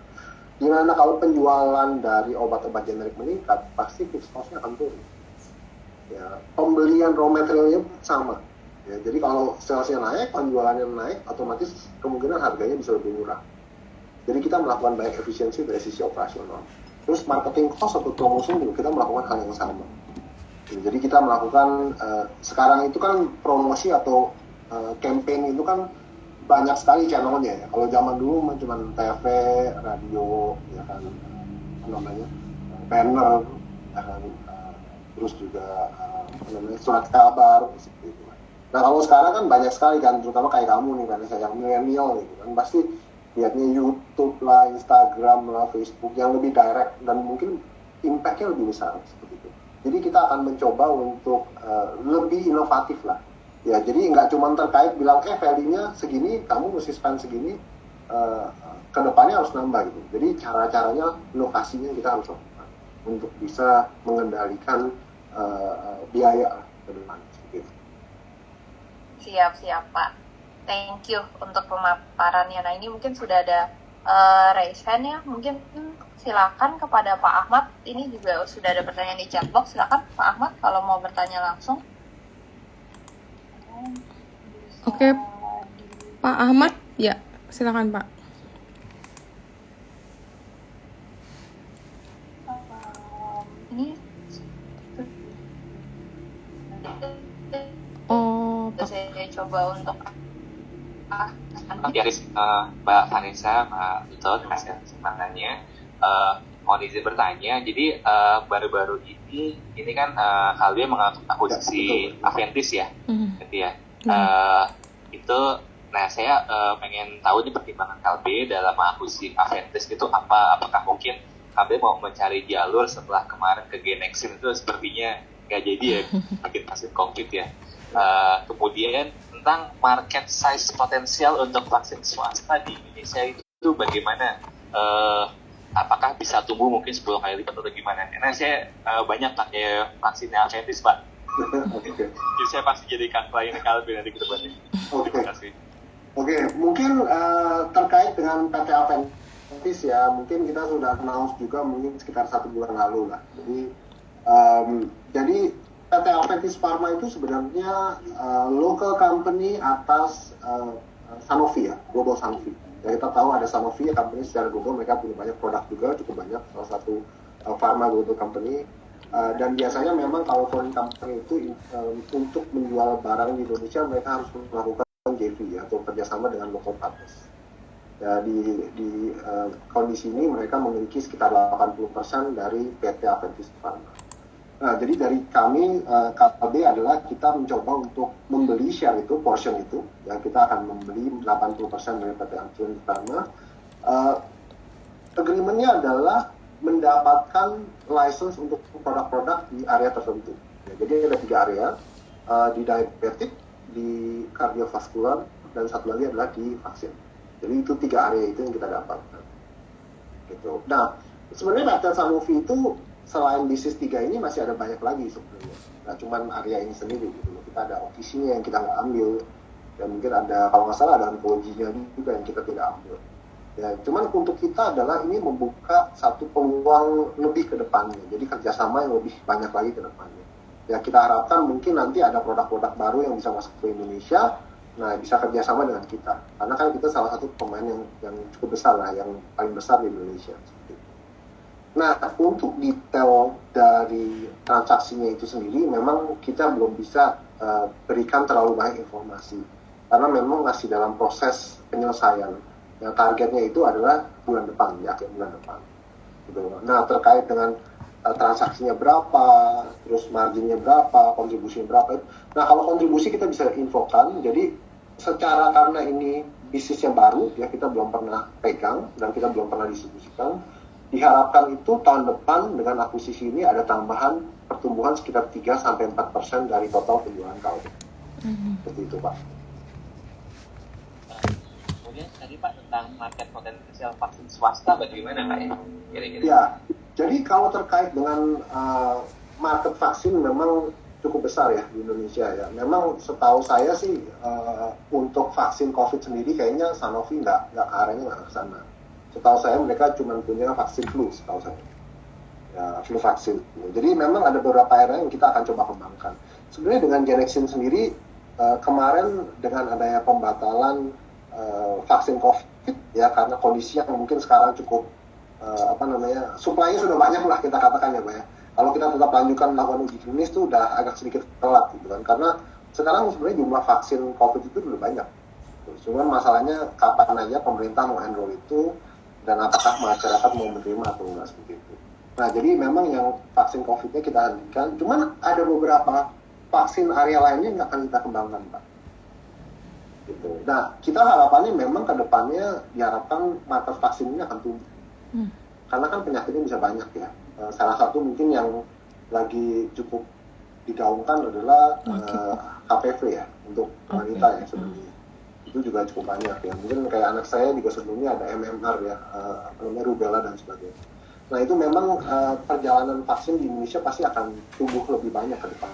Di mana kalau penjualan dari obat-obat generik meningkat, pasti fixed cost-nya akan turun. Ya, pembelian raw materialnya sama. Ya, jadi kalau salesnya naik, penjualannya naik, otomatis kemungkinan harganya bisa lebih murah. Jadi kita melakukan banyak efisiensi dari sisi operasional. Terus marketing cost atau promotion juga kita melakukan hal yang sama. Jadi kita melakukan sekarang itu kan promosi atau campaign itu kan banyak sekali channelnya ya. Kalau zaman dulu cuma TV, radio, ya kan, banner, ya kan, terus juga surat kabar seperti itu. Nah, kalau sekarang kan banyak sekali kan, terutama kayak kamu nih kan, saya yang milenial gitu kan, pasti lihatnya YouTube lah, Instagram lah, Facebook yang lebih direct dan mungkin impact-nya lebih besar seperti itu. Jadi kita akan mencoba untuk lebih inovatif lah. Ya, jadi nggak cuma terkait bilang value-nya segini, kamu mesti spend segini. kedepannya harus nambah gitu. Jadi cara-caranya, inovasinya kita harus lakukan untuk bisa mengendalikan biaya ke depan. Gitu. Siap Pak. Thank you untuk pemaparannya. Nah ini mungkin sudah ada raise hand ya. Mungkin silakan kepada Pak Ahmad. Ini juga sudah ada pertanyaan di chat box. Silakan Pak Ahmad kalau mau bertanya langsung. Oke, Pak Ahmad, ya silakan Pak. Ini Pak. saya coba untuk Mbak Vanessa, Pak Duto, terima kasih atas kesempatannya. Mohon izin bertanya, jadi baru-baru ini kan Kalbe mengakuisisi Aventis ya, gitu ya. Itu, nah saya pengen tahu nih pertimbangan Kalbe dalam mengakuisisi Aventis itu apa? Apakah mungkin Kalbe mau mencari jalur setelah kemarin ke Genexin itu sepertinya nggak jadi ya, makin vaksin COVID ya. Kemudian tentang market size potensial untuk vaksin swasta di Indonesia itu bagaimana? Apakah bisa tumbuh mungkin 10 kali lipat atau gimana? Karena saya banyak pakai vaksinnya Aventis, Pak. Jadi saya pasti jadi klien Kalbe nanti ke depannya. Terima kasih. Oke, mungkin terkait dengan PT Aventis ya, mungkin kita sudah announce juga mungkin sekitar 1 bulan lalu lah. Jadi PT Aventis Pharma itu sebenarnya local company atas Sanofi ya, Global Sanofi. Ya, kita tahu ada Sanofi, company secara global, mereka punya banyak produk juga, cukup banyak, salah satu pharma global company. Dan biasanya memang kalau foreign company itu untuk menjual barang di Indonesia, mereka harus melakukan JV ya, atau kerjasama dengan local partners. Ya, di kondisi ini mereka memiliki sekitar 80% dari PT Aventis Pharma. Nah, jadi dari kami, KB adalah kita mencoba untuk membeli share itu, portion itu, ya kita akan membeli 80% dari PT Aventis Pharma. Agreement-nya adalah mendapatkan license untuk produk-produk di area tertentu. Ya, jadi ada 3 area, di diabetik, di kardiovaskular, dan satu lagi adalah di vaksin. Jadi itu 3 area itu yang kita dapatkan. Gitu. Nah, sebenarnya PT Sanofi itu selain bisnis 3 ini masih ada banyak lagi sebenarnya. Nah, cuman area ini sendiri gitu. Kita ada OTC-nya yang kita nggak ambil, dan mungkin ada, kalau nggak salah ada onkologinya juga yang kita tidak ambil. Ya, cuman untuk kita adalah ini membuka satu peluang lebih ke depannya. Jadi kerjasama yang lebih banyak lagi ke depannya. Ya, kita harapkan mungkin nanti ada produk-produk baru yang bisa masuk ke Indonesia. Nah, bisa kerjasama dengan kita. Karena kan kita salah satu pemain yang cukup besar lah, yang paling besar di Indonesia. Nah, untuk detail dari transaksinya itu sendiri, memang kita belum bisa berikan terlalu banyak informasi. Karena memang masih dalam proses penyelesaian. Yang targetnya itu adalah bulan depan, di akhir bulan depan. Gitu. Nah, terkait dengan transaksinya berapa, terus marginnya berapa, kontribusinya berapa. Nah, kalau kontribusi kita bisa infokan. Jadi, secara karena ini bisnisnya baru, ya kita belum pernah pegang, dan kita belum pernah distribusikan. Diharapkan itu tahun depan dengan akuisisi ini ada tambahan pertumbuhan sekitar 3-4% dari total penjualan Kalbe. Seperti itu, Pak. Kemudian tadi Pak tentang market potensial vaksin swasta bagaimana Pak ya? Kira-kira. Ya, jadi kalau terkait dengan market vaksin memang cukup besar ya di Indonesia ya. Memang setahu saya sih untuk vaksin COVID sendiri kayaknya Sanofi nggak arahnya nggak ke sana. Setahu saya mereka cuma punya vaksin flu, setahu saya. Ya, flu vaksin. Jadi memang ada beberapa area yang kita akan coba kembangkan. Sebenarnya dengan Genexin sendiri, kemarin dengan adanya pembatalan vaksin COVID, ya karena kondisi yang mungkin sekarang cukup, supply-nya sudah banyak lah kita katakan ya Pak ya. Kalau kita tetap lanjutkan melakukan uji klinis itu udah agak sedikit telat gitu kan. Karena sekarang sebenarnya jumlah vaksin COVID itu udah banyak. Cuma masalahnya kapan aja pemerintah mau enroll itu, dan apakah masyarakat mau menerima atau enggak seperti itu. Nah, jadi memang yang vaksin COVID-nya kita hentikan, cuman ada beberapa vaksin area lainnya yang akan kita kembangkan, Pak. Gitu. Nah, kita harapannya memang ke depannya diharapkan market vaksin ini akan tumbuh. Karena kan penyakitnya bisa banyak ya. Salah satu mungkin yang lagi cukup digaungkan adalah HPV ya, untuk wanita ya sebenarnya. itu juga cukup banyak ya. Mungkin kayak anak saya juga sebelumnya ada MMR ya, apa namanya rubella dan sebagainya. Nah itu memang perjalanan vaksin di Indonesia pasti akan tumbuh lebih banyak ke depan.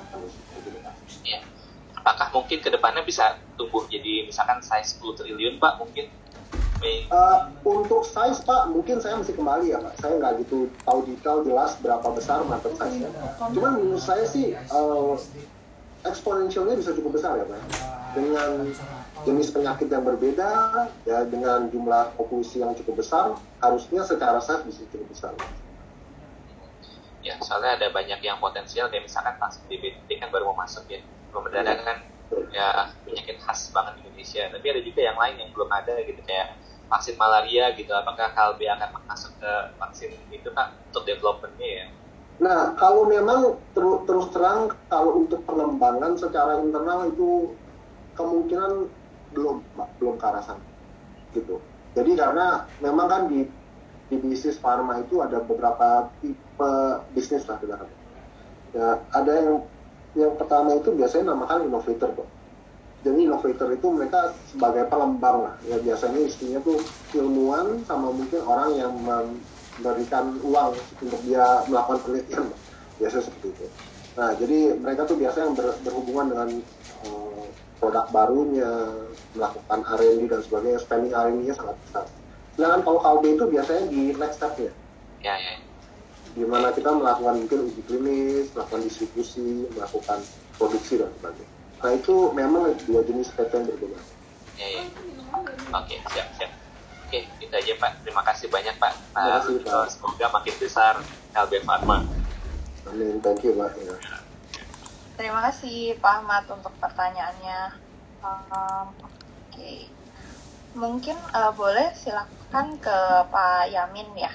Ya. Apakah mungkin kedepannya bisa tumbuh jadi misalkan size 10 triliun Pak mungkin? Untuk size Pak, mungkin saya mesti kembali ya Pak. Saya nggak gitu tahu detail jelas berapa besar market size-nya. Cuman menurut saya sih eksponensialnya bisa cukup besar ya Pak. Dengan jenis penyakit yang berbeda, ya dengan jumlah populasi yang cukup besar, harusnya secara size bisa cukup besar. Ya, soalnya ada banyak yang potensial kayak misalkan vaksin DBT kan baru mau masuk ya. Belum ada kan ya penyakit khas banget di Indonesia. Tapi ada juga yang lain yang belum ada gitu kayak vaksin malaria gitu. Apakah KLB akan masuk ke vaksin itu Pak untuk development-nya ya? Nah, kalau memang terus terang kalau untuk pengembangan secara internal itu kemungkinan belum ke arah sana gitu. Jadi karena memang kan di bisnis pharma itu ada beberapa tipe bisnis lah kita katakan. Ya, ada yang pertama itu biasanya namakan innovator kok. Jadi innovator itu mereka sebagai pengembang lah. Ya biasanya istrinya tuh ilmuwan sama mungkin orang yang memberikan uang untuk dia melakukan penelitian. Biasanya seperti itu. Nah, jadi mereka tuh biasanya yang berhubungan dengan produk barunya, melakukan R&D dan sebagainya, spending R&D-nya sangat besar. Sedangkan kalau KLB itu biasanya di next step-nya. Ya. Di mana kita melakukan mungkin uji klinis, melakukan distribusi, melakukan produksi dan sebagainya. Nah itu memang dua jenis PT yang berbeda. Ya. Oke, siap. Oke, itu aja Pak. Terima kasih banyak Pak. Terima kasih, Pak. Semoga makin besar KLB Pharma. Amin, thank you Pak. Ya. Terima kasih Pak Ahmad untuk pertanyaannya. Oke. Mungkin boleh silakan ke Pak Yamin ya.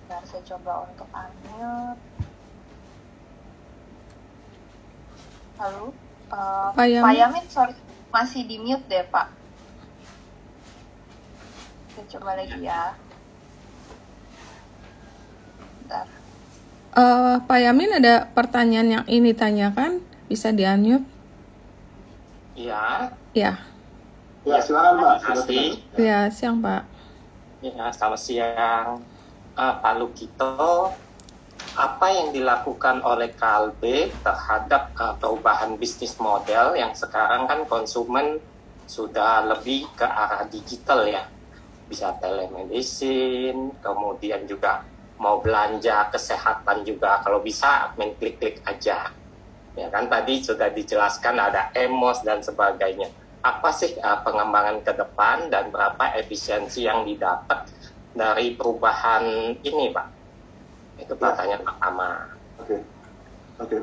Biar saya coba untuk unmute. Halo, Pak Yamin? Pak Yamin, sorry, masih di mute deh Pak. Saya coba lagi ya. Bentar. Pak Yamin ada pertanyaan yang ini tanyakan, bisa di-unmute? Iya. Ya. Ya silakan Pak. Terima kasih. Ya, siang Pak. Ya, selamat siang. Pak Lukito, apa yang dilakukan oleh KLB terhadap perubahan bisnis model yang sekarang kan konsumen sudah lebih ke arah digital ya, bisa telemedicine, kemudian juga mau belanja kesehatan juga kalau bisa main klik-klik aja. Ya kan tadi sudah dijelaskan ada EMOS dan sebagainya. Apa sih pengembangan ke depan dan berapa efisiensi yang didapat dari perubahan ini, Pak? Itu pertanyaan pertama. Oke.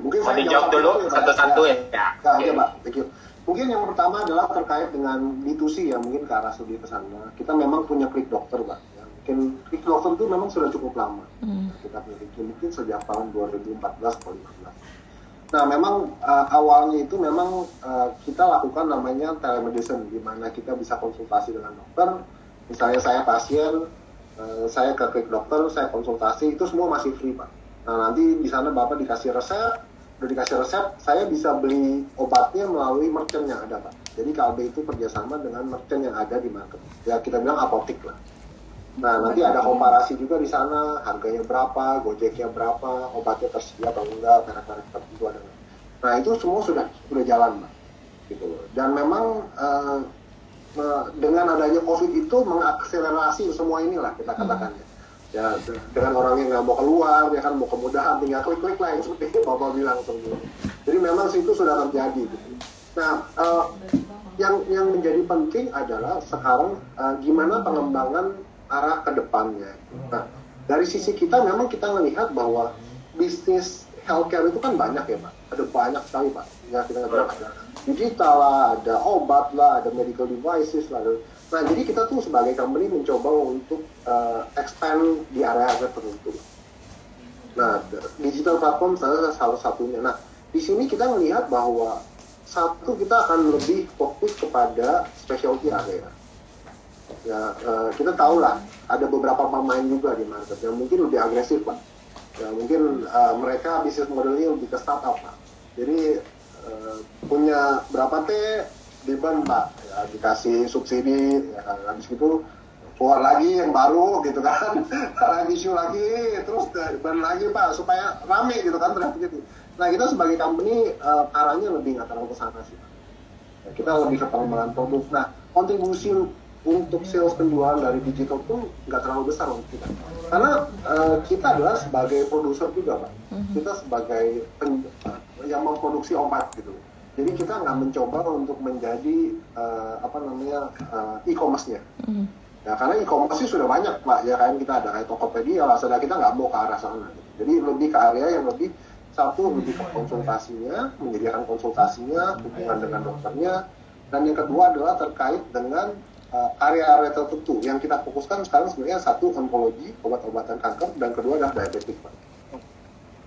Mungkin Mau saya dijawab dulu satu-satu ya. Oke Pak, thank you. Mungkin yang pertama adalah terkait dengan B2C ya, mungkin ke arah studi ke sana. Kita memang punya klik dokter Pak. Ya, mungkin klik dokter itu memang sudah cukup lama. Kita miliki mungkin sejak tahun 2014 atau 2015. Nah, memang awalnya itu memang kita lakukan namanya telemedicine, di mana kita bisa konsultasi dengan dokter. Misalnya saya pasien, saya ke klik dokter, saya konsultasi, itu semua masih free Pak. Nah, nanti di sana Bapak dikasih resep, udah dikasih resep, saya bisa beli obatnya melalui merchant yang ada Pak. Jadi KLB itu kerjasama dengan merchant yang ada di market. Ya kita bilang apotik lah. Nah, nanti ada komparasi juga di sana, harganya berapa, Gojeknya berapa, obatnya tersedia atau enggak, merek-merek tertentu ada. Nah, itu semua sudah jalan, Pak. Gitu loh. Dan memang dengan adanya COVID itu mengakselerasi semua inilah kita katakan ya. Dengan orang yang nggak mau keluar, ya kan mau kemudahan, tinggal klik-klik lah yang seperti Bapak bilang sebelumnya. Jadi memang itu sudah terjadi. Gitu. Nah, yang menjadi penting adalah sekarang gimana pengembangan arah ke depannya. Nah, dari sisi kita memang kita melihat bahwa bisnis healthcare itu kan banyak ya Pak. Ada banyak sekali Pak. Ya kita bilang ada digital lah, ada obat lah, ada medical devices lah. Nah, jadi kita tuh sebagai company mencoba untuk expand di area-area tertentu. Nah, digital platform salah satunya. Nah, di sini kita melihat bahwa satu kita akan lebih fokus kepada specialty area. Ya, kita tahu lah ada beberapa pemain juga di market yang mungkin lebih agresif Pak. Ya, mungkin mereka bisnis modelnya lebih ke startup Pak. Jadi punya berapa T, di ban Pak, ya, dikasih subsidi, ya, habis itu keluar lagi yang baru gitu kan, lagi issue lagi, terus ban lagi Pak, supaya rame gitu kan traffic itu. Nah kita sebagai company arahnya lebih nggak terlalu ke sana sih. Ya, kita lebih ke pengembangan produk. Nah kontribusi untuk sales penjualan dari digital pun nggak terlalu besar untuk kita, karena kita adalah sebagai produser juga Pak, kita sebagai yang memproduksi obat gitu. Jadi kita nggak mencoba untuk menjadi e-commerce-nya. Ya karena e-commerce sih sudah banyak Pak, ya kan kita ada kayak Tokopedia, Lazada, kita nggak mau ke arah sana. Jadi lebih ke area yang lebih lebih ke konsultasinya, menyediakan konsultasinya, hubungan dengan dokternya, dan yang kedua adalah terkait dengan area-area tertentu yang kita fokuskan sekarang sebenarnya satu onkologi, obat-obatan kanker, dan kedua adalah diabetes Pak.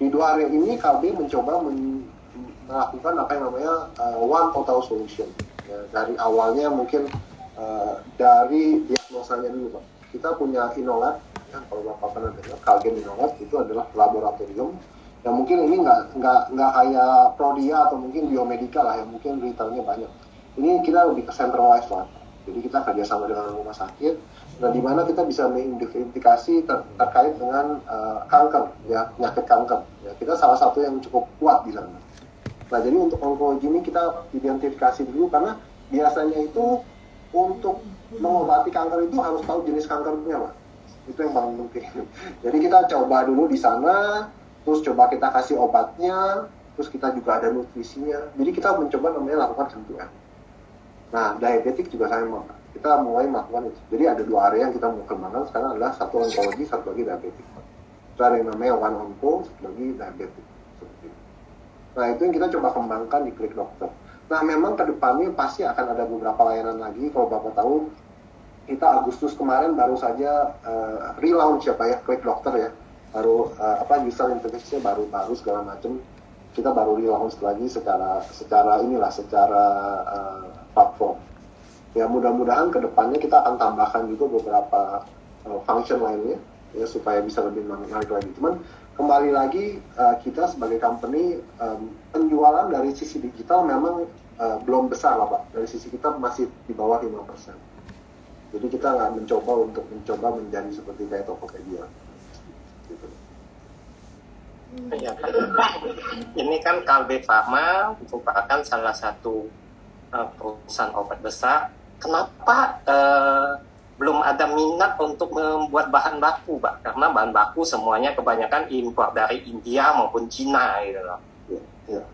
Di dua area ini KB mencoba melakukan apa yang namanya one total solution. Ya, dari awalnya mungkin dari diagnosanya dulu Pak. Kita punya Inolat, ya, kalau Bapak pernah dengar, Kalgen Inolat itu adalah laboratorium yang mungkin ini nggak kayak Prodia atau mungkin Biomedica lah yang mungkin retailnya banyak. Ini kita lebih ke centralized lah. Jadi kita kerjasama dengan rumah sakit, dan di mana kita bisa mengidentifikasi terkait dengan kanker, ya penyakit kanker. Ya, kita salah satu yang cukup kuat di sana. Nah jadi untuk onkologi ini kita identifikasi dulu, karena biasanya itu untuk mengobati kanker itu harus tahu jenis kankernya Pak. Itu yang paling penting. Jadi kita coba dulu di sana, terus coba kita kasih obatnya, terus kita juga ada nutrisinya. Jadi kita mencoba namanya lakukan sentuhan. Nah diabetik juga sama Pak. Kita mulai melakukan itu. Jadi ada dua area yang kita mau kembangkan sekarang, adalah satu onkologi, satu lagi diabetik Pak. Itu ada yang namanya One Onco, satu lagi diabetik. Nah itu yang kita coba kembangkan di Klik Dokter. Nah memang ke depannya pasti akan ada beberapa layanan lagi. Kalau Bapak tahu, kita Agustus kemarin baru saja relaunch ya Pak ya, Klik Dokter ya. Baru user interface-nya baru segala macam. Kita baru relaunch lagi secara platform. Ya mudah-mudahan ke depannya kita akan tambahkan juga beberapa function lainnya ya supaya bisa lebih menarik lagi. Cuman kembali lagi kita sebagai company penjualan dari sisi digital memang belum besar lah Pak. Dari sisi kita masih di bawah 5%. Jadi kita nggak mencoba menjadi seperti kayak Tokopedia. Gitu. Ya, ini kan Kalbe Pharma merupakan salah satu perusahaan obat besar. Kenapa belum ada minat untuk membuat bahan baku, Pak? Karena bahan baku semuanya kebanyakan impor dari India maupun Cina, gitu loh. Ya.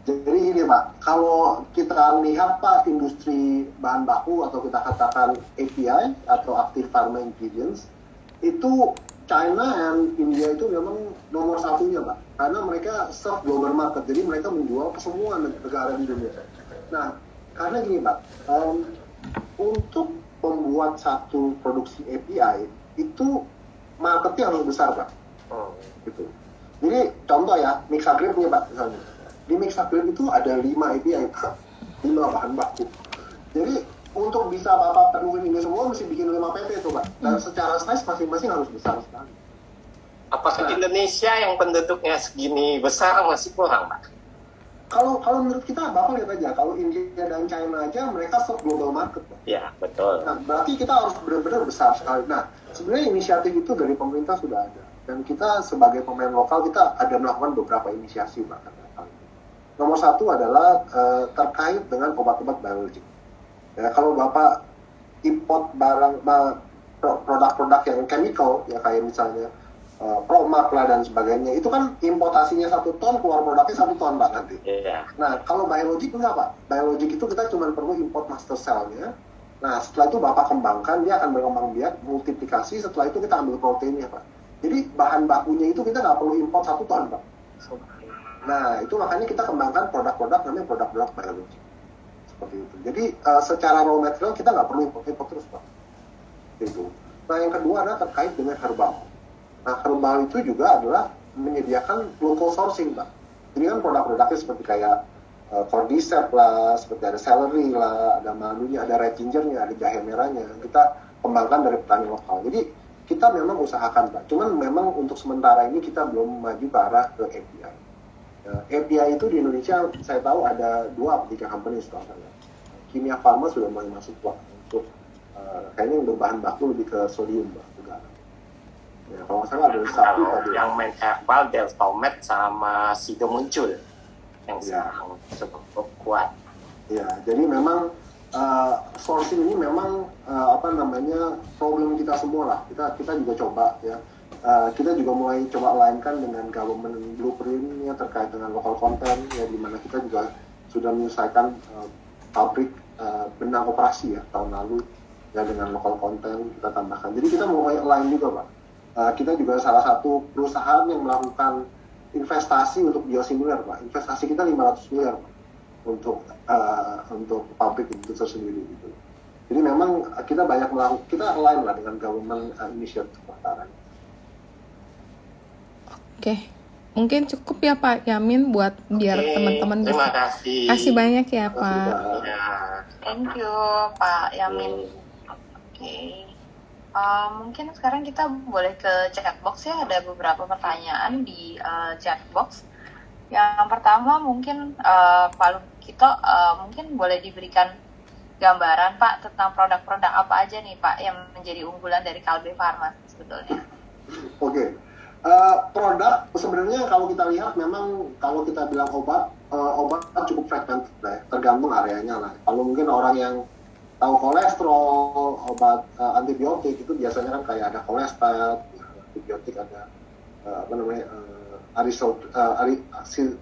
Jadi gini Pak, kalau kita lihat Pak industri bahan baku atau kita katakan API atau Active Pharma Ingredients, itu China dan India itu memang nomor satunya Pak, karena mereka serve global market, jadi mereka menjual ke semua negara di dunia. Nah, karena gini Pak, untuk membuat satu produksi API itu marketnya harus besar Pak. Gitu. Jadi contoh ya, Mixagrip nih Pak misalnya. Di Mixagrip itu ada 5 API Pak, 5 bahan baku. Jadi untuk bisa Bapak penuhin ini semua mesti bikin 5 PT itu Pak. Dan secara size masing-masing harus besar sekali. Apakah Indonesia yang penduduknya segini besar masih kurang Pak? Kalau menurut kita Bapak lihat aja, kalau India dan China aja mereka serve global market Pak. Ya, betul. Nah, berarti kita harus benar-benar besar sekali. Nah, sebenarnya inisiatif itu dari pemerintah sudah ada. Dan kita sebagai pemain lokal kita ada melakukan beberapa inisiasi Pak. Nomor satu adalah terkait dengan obat-obat biologik. Ya, kalau Bapak import produk-produk yang chemical, ya kayak misalnya Promac lah dan sebagainya, itu kan importasinya 1 ton, keluar produknya 1 ton Pak nanti. Yeah. Nah, kalau biologik enggak Pak. Biologik itu kita cuma perlu import master cell-nya. Nah, setelah itu Bapak kembangkan, dia akan berkembang biak, multiplikasi, setelah itu kita ambil proteinnya Pak. Jadi bahan bakunya itu kita nggak perlu import 1 ton Pak. Nah, itu makanya kita kembangkan produk-produk namanya produk-produk biologik. Seperti itu. Jadi secara raw material kita nggak perlu import terus Pak. Gitu. Nah, yang kedua adalah terkait dengan herbal. Nah, herbal itu juga adalah menyediakan local sourcing Pak. Jadi kan produk-produknya seperti kayak cordyceps lah, seperti ada celery lah, ada madunya, ada red gingernya, ada jahe merahnya. Kita kembangkan dari petani lokal. Jadi kita memang usahakan Pak. Cuman memang untuk sementara ini kita belum maju ke arah ke API. API itu di Indonesia saya tahu ada 2 atau 3 company setelah saya. Kimia Farma sudah mulai masuk Pak untuk kayaknya untuk bahan baku lebih ke sodium Pak juga. Ya, kalau nggak salah ada satu Kalau tadi. yang main herbal Deltomed sama Sido muncul yang Ya. sekarang cukup kuat. Ya, jadi memang sourcing ini memang problem kita semua lah. Kita juga coba ya. Kita juga mulai coba lainkan dengan government blueprint-nya terkait dengan local content ya, di mana kita juga sudah menyelesaikan pabrik benang operasi ya tahun lalu ya dengan local content kita tambahkan. Jadi kita mulai align juga Pak. Kita juga salah satu perusahaan yang melakukan investasi untuk biosimilar Pak. Investasi kita 500 miliar Pak untuk pabrik itu tersendiri gitu. Jadi memang kita banyak melakukan, kita align lah dengan government initiative sekarang. Oke, mungkin cukup ya Pak Yamin buat biar Oke, teman-teman terima bisa. kasih. Kasih banyak ya Terima kasih, Pak. Pak. Ya. Thank you Pak Yamin. Oke. Mungkin sekarang kita boleh ke chatbox ya, ada beberapa pertanyaan di chatbox. Yang pertama mungkin Pak Lukito mungkin boleh diberikan gambaran Pak tentang produk-produk apa aja nih Pak yang menjadi unggulan dari Kalbe Farma sebetulnya. Oke. Produk sebenarnya kalau kita lihat memang kalau kita bilang obat cukup fragmented lah ya, tergantung areanya lah. Kalau mungkin orang yang tahu kolesterol, obat antibiotik itu biasanya kan kayak ada kolesterol, antibiotik ada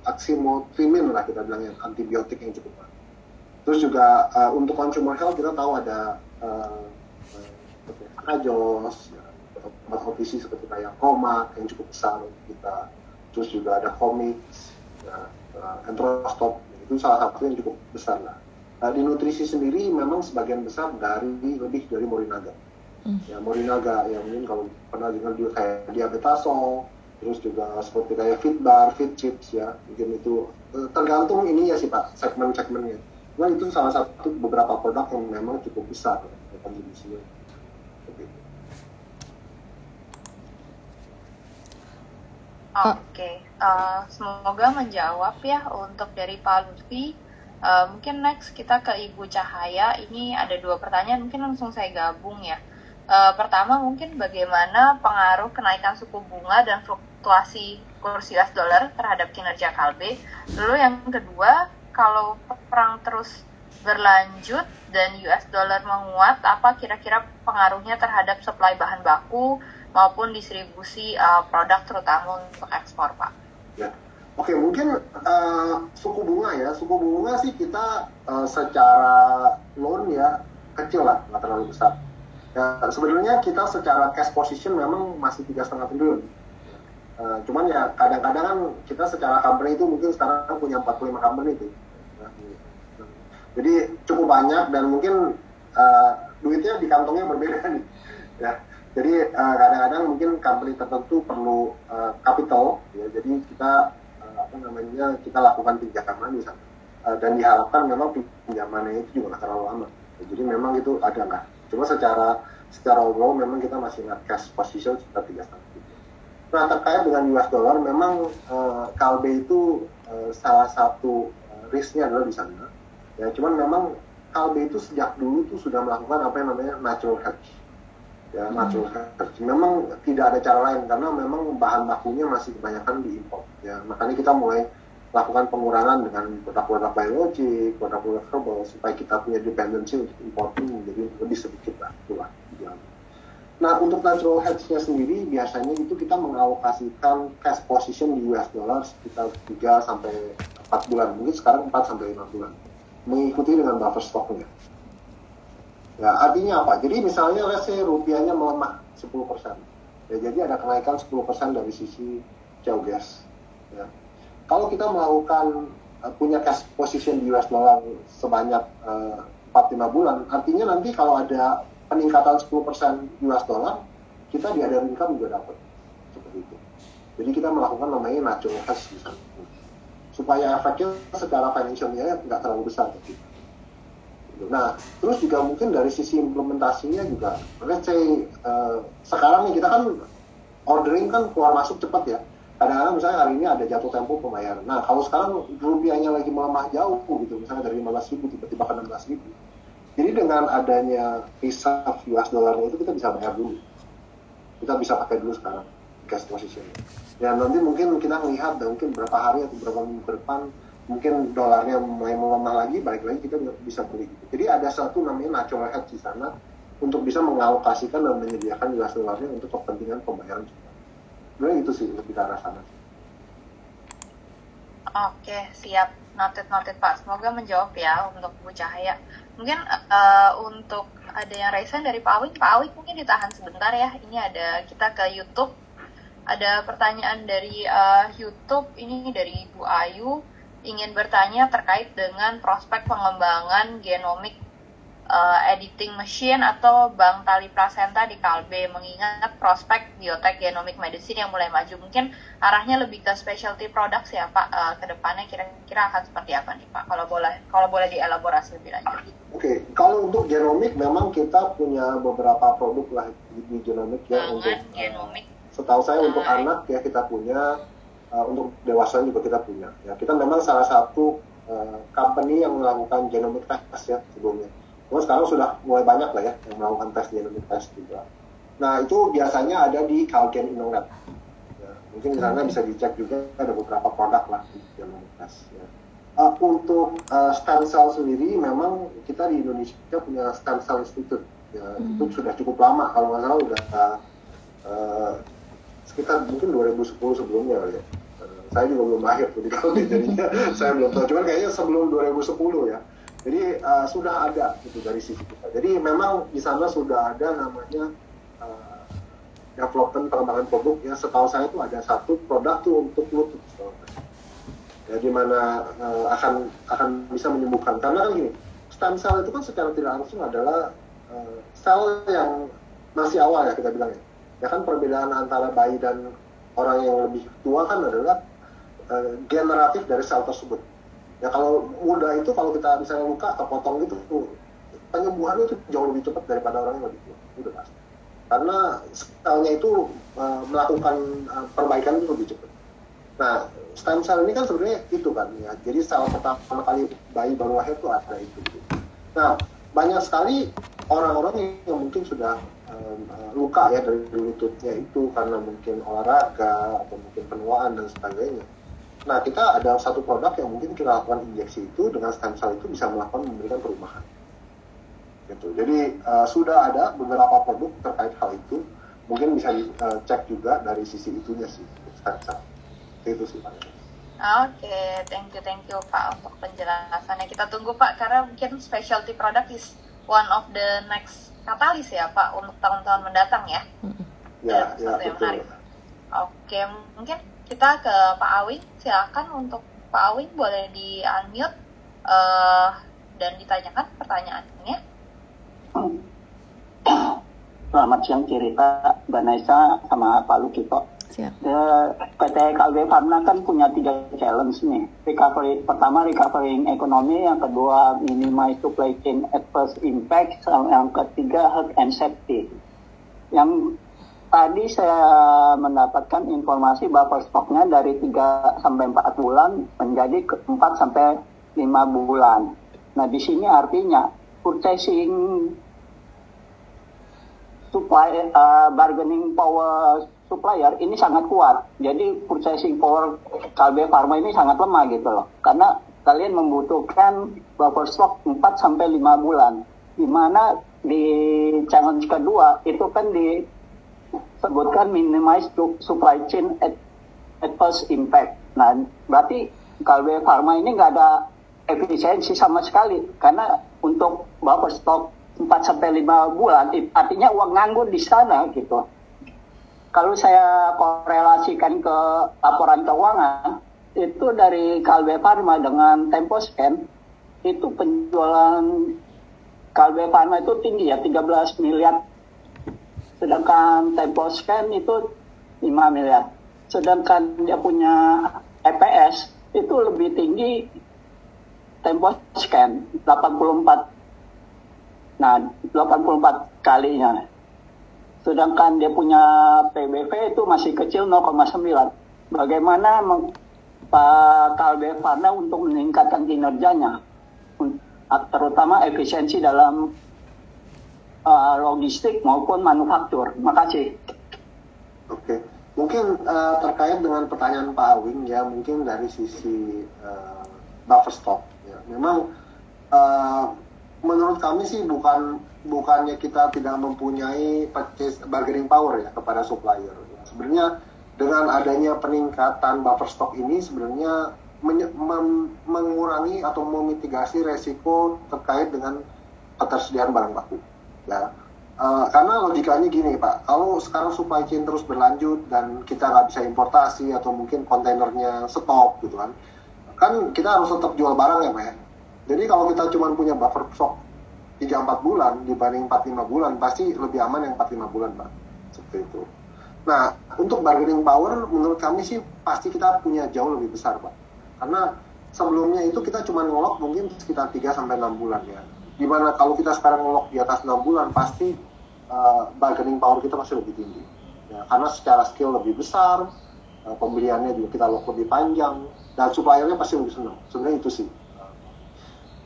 aksimotrimin lah kita bilang yang antibiotik yang cukup banyak. Terus juga untuk consumer health kita tahu ada Kajos, ya, obat OTC seperti kayak Promac yang cukup besar kita. Terus juga ada Comics, ya, Entrostop, itu salah satu yang cukup besar lah. Di nutrisi sendiri memang sebagian besar lebih dari Morinaga. Ya Morinaga yang mungkin kalau pernah dengar juga kayak Diabetasol, terus juga seperti kayak Fitbar, Fitchips ya, mungkin itu tergantung ini ya sih Pak segmen-segmennya. Nah itu salah satu beberapa produk yang memang cukup besar ya, kontribusinya. Oke, semoga menjawab ya untuk dari Pak Lutfi. Mungkin next kita ke Ibu Cahaya. Ini ada 2 pertanyaan, mungkin langsung saya gabung ya. Pertama mungkin bagaimana pengaruh kenaikan suku bunga dan fluktuasi kurs US dollar terhadap kinerja Kalbe. Lalu yang kedua, kalau perang terus berlanjut dan US dollar menguat, apa kira-kira pengaruhnya terhadap supply bahan baku maupun distribusi produk terutama untuk ekspor, Pak? Ya. Oke, mungkin suku bunga sih kita secara loan ya kecil lah, nggak terlalu besar. Ya, sebenarnya kita secara cash position memang masih 3,5 triliun. Cuman ya kadang-kadang kan kita secara company itu mungkin sekarang punya 45 company itu. Jadi cukup banyak dan mungkin duitnya di kantongnya berbeda nih. Ya. Jadi kadang-kadang mungkin company tertentu perlu capital, ya. Jadi kita kita lakukan pinjaman di sana. Dan diharapkan memang pinjamannya itu juga nggak terlalu lama. Jadi memang itu ada nggak. Cuma secara overall memang kita masih nggak cash position sekitar 3,5. Nah terkait dengan US dollar memang Kalbe itu salah satu risknya adalah di sana. Ya cuman memang Kalbe itu sejak dulu tuh sudah melakukan apa yang namanya natural hedge. Ya natural hedge. Memang tidak ada cara lain karena memang bahan bakunya masih kebanyakan diimpor. Ya makanya kita mulai lakukan pengurangan dengan produk-produk biologik, produk-produk herbal supaya kita punya dependency untuk importing menjadi lebih sedikit lah, itulah. Nah untuk natural hedge-nya sendiri biasanya itu kita mengalokasikan cash position di US dollar sekitar 3 sampai 4 bulan, mungkin sekarang 4 sampai 5 bulan, mengikuti dengan buffer stock-nya. Ya artinya apa? Jadi misalnya let's say rupiahnya melemah 10%, ya jadi ada kenaikan 10% dari sisi COGS. Ya. Kalau kita melakukan punya cash position di US dollar sebanyak 4-5 bulan, artinya nanti kalau ada peningkatan 10% US dollar, kita di other income juga dapat. Seperti itu. Jadi kita melakukan namanya natural hedge supaya efeknya secara financialnya nggak terlalu besar. Gitu. Nah, terus juga mungkin dari sisi implementasinya juga, let's say sekarang nih kita kan ordering kan keluar masuk cepat ya. Kadang-kadang misalnya hari ini ada jatuh tempo pembayaran. Nah, kalau sekarang rupiahnya lagi melemah jauh gitu, misalnya dari 15.000 tiba-tiba ke 16.000, Jadi dengan adanya reserve US dollarnya itu kita bisa bayar dulu. Kita bisa pakai dulu sekarang cash position. Dan nanti mungkin kita melihat dan mungkin berapa hari atau berapa minggu ke depan mungkin dolarnya mulai melemah lagi, balik lagi kita bisa beli. Jadi ada satu namanya natural hedge di sana untuk bisa mengalokasikan dan menyediakan US dollarnya untuk kepentingan pembayaran juga. Sebenarnya itu sih lebih ke arah sana. Oke, siap. Noted Pak. Semoga menjawab ya untuk Bu Cahaya. Mungkin untuk ada yang resen dari Pak Awik mungkin ditahan sebentar ya. Ini ada kita ke YouTube. Ada pertanyaan dari YouTube, ini dari Bu Ayu, ingin bertanya terkait dengan prospek pengembangan genomic editing machine atau bank tali plasenta di Kalbe, mengingat prospek biotek genomic medicine yang mulai maju. Mungkin arahnya lebih ke specialty products ya Pak, ke depannya kira-kira akan seperti apa nih Pak, kalau boleh dielaborasi lebih lanjut. Oke, kalau untuk genomic memang kita punya beberapa produk lah di genomic ya. Untuk genomic. Setahu saya untuk anak ya kita punya, untuk dewasa juga kita punya. Ya, kita memang salah satu company yang melakukan genomic test ya sebelumnya. Cuma sekarang sudah mulai banyak lah ya yang melakukan tes genomic test juga. Nah itu biasanya ada di Calgen Innolab. Ya, mungkin di sana bisa dicek juga, ada beberapa produk lah di genomic test. Ya. Untuk stem cell sendiri memang kita di Indonesia punya stem cell institute. Ya, itu sudah cukup lama, kalau nggak salah udah sekitar mungkin 2010 sebelumnya ya. Saya juga belum lahir tuh di Kalbe, jadinya saya belum tahu. Cuman kayaknya sebelum 2010 ya. Jadi sudah ada gitu dari sisi kita. Jadi memang di sana sudah ada namanya development pengembangan produk ya. Setahu saya itu ada satu produk tuh untuk lutut. Ya, di mana akan bisa menyembuhkan. Karena kan gini, stem cell itu kan secara tidak langsung adalah sel yang masih awal ya kita bilang ya. Ya kan perbedaan antara bayi dan orang yang lebih tua kan adalah generatif dari sel tersebut. Ya kalau muda itu kalau kita misalnya luka kepotong gitu, penyembuhannya itu jauh lebih cepat daripada orang yang lebih tua. Udah pasti. Karena selnya itu melakukan perbaikan itu lebih cepat. Nah, stem cell ini kan sebenarnya itu kan ya. Jadi sel pertama kali bayi baru lahir itu ada itu. Nah, banyak sekali orang-orang yang mungkin sudah luka ya dari lututnya itu karena mungkin olahraga atau mungkin penuaan dan sebagainya. Nah, kita ada satu produk yang mungkin kita lakukan injeksi itu dengan stem cell itu bisa memberikan perubahan. Gitu. Jadi sudah ada beberapa produk terkait hal itu, mungkin bisa dicek juga dari sisi itunya sih, stem cell. Itu sih Pak. Oke, thank you Pak untuk penjelasannya. Kita tunggu Pak, karena mungkin specialty product is one of the next katalis ya Pak untuk tahun-tahun mendatang ya. Ya, yang betul. menarik. Oke, mungkin kita ke Pak Awing. Silakan untuk Pak Awing boleh di unmute dan ditanyakan pertanyaannya. Selamat siang Cirita, Mbak Naisa sama Pak Lukito. Siap. PT Kalbe Farma kan punya 3 challenge nih. Pertama recovering ekonomi, yang kedua minimize supply chain adverse impact, yang ketiga health and safety. Yang tadi saya mendapatkan informasi buffer stoknya dari 3 sampai 4 bulan menjadi 4 sampai 5 bulan. Nah, di sini artinya purchasing supply bargaining power supplier ini sangat kuat. Jadi purchasing power Kalbe Farma ini sangat lemah gitu loh. Karena kalian membutuhkan buffer stock 4 sampai 5 bulan. Di mana di challenge kedua itu kan disebutkan minimize supply chain adverse impact. Nah, berarti Kalbe Farma ini nggak ada efisiensi sama sekali. Karena untuk buffer stock 4 sampai 5 bulan artinya uang nganggur di sana gitu. Kalau saya korelasikan ke laporan keuangan, itu dari Kalbe Farma dengan Temposcan, itu penjualan Kalbe Farma itu tinggi ya, 13 miliar. Sedangkan Temposcan itu 5 miliar. Sedangkan dia punya EPS itu lebih tinggi Temposcan, 84. Nah, 84 kalinya. Sedangkan dia punya PBV itu masih kecil 0,9. Bagaimana Pak Kalbe Farma untuk meningkatkan kinerjanya? terutama efisiensi dalam logistik maupun manufaktur. Makasih. Oke, mungkin terkait dengan pertanyaan Pak Awing ya, mungkin dari sisi buffer stock ya, memang menurut kami sih bukannya kita tidak mempunyai purchase bargaining power ya kepada supplier. Ya. Sebenarnya dengan adanya peningkatan buffer stock ini sebenarnya mengurangi atau memitigasi resiko terkait dengan ketersediaan barang baku. Ya. Karena logikanya gini Pak, kalau sekarang supply chain terus berlanjut dan kita nggak bisa importasi atau mungkin kontainernya stop gitu kan kita harus tetap jual barang ya Pak ya. Jadi kalau kita cuma punya buffer stock 3-4 bulan dibanding 4-5 bulan, pasti lebih aman yang 4-5 bulan Pak. Seperti itu. Nah, untuk bargaining power menurut kami sih pasti kita punya jauh lebih besar Pak. Karena sebelumnya itu kita cuma ngelok mungkin sekitar 3-6 bulan ya. Dimana kalau kita sekarang ngelok di atas 6 bulan, pasti bargaining power kita masih lebih tinggi. Ya, karena secara skill lebih besar, pembeliannya juga kita lock lebih panjang, dan suppliernya pasti lebih senang. Sebenarnya itu sih.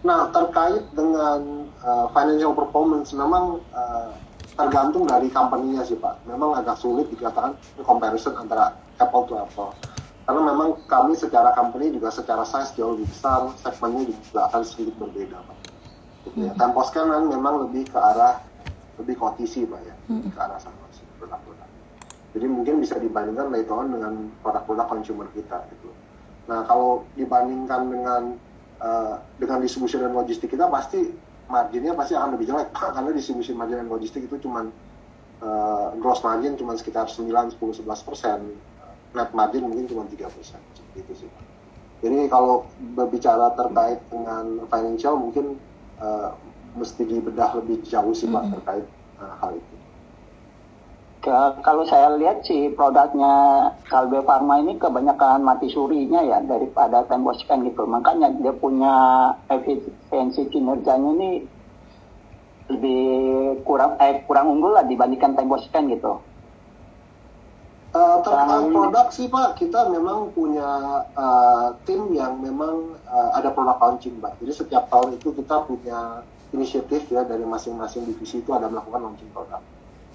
Nah, terkait dengan financial performance, memang tergantung dari company-nya sih Pak. Memang agak sulit dikatakan comparison antara apple to apple. Karena memang kami secara company juga secara size jauh lebih besar, segmennya juga akan sedikit berbeda Pak. Gitu ya. Temposcan kan memang lebih ke arah lebih kondisi Pak ya, lebih ke arah sama produk-produk. Jadi mungkin bisa dibandingkan later on dengan produk-produk consumer kita gitu. Nah, kalau dibandingkan dengan distribusi dan logistik kita pasti marginnya pasti akan lebih jelek Pak, karena distribusi margin dan logistik itu cuman gross margin cuma sekitar 9, 10, 11%, net margin mungkin cuma 3%, seperti itu sih Pak. Jadi kalau berbicara terkait dengan financial mungkin mesti dibedah lebih jauh sih Pak terkait hal itu. Kalau saya lihat sih produknya Kalbe Pharma ini kebanyakan mati surinya ya daripada Temposcan gitu. Makanya dia punya efisiensi kinerjanya ini lebih kurang unggul lah dibandingkan Temposcan gitu. Terkait produk sih Pak, kita memang punya tim yang memang ada produk launching Pak. Jadi setiap tahun itu kita punya inisiatif ya dari masing-masing divisi itu ada melakukan launching produk.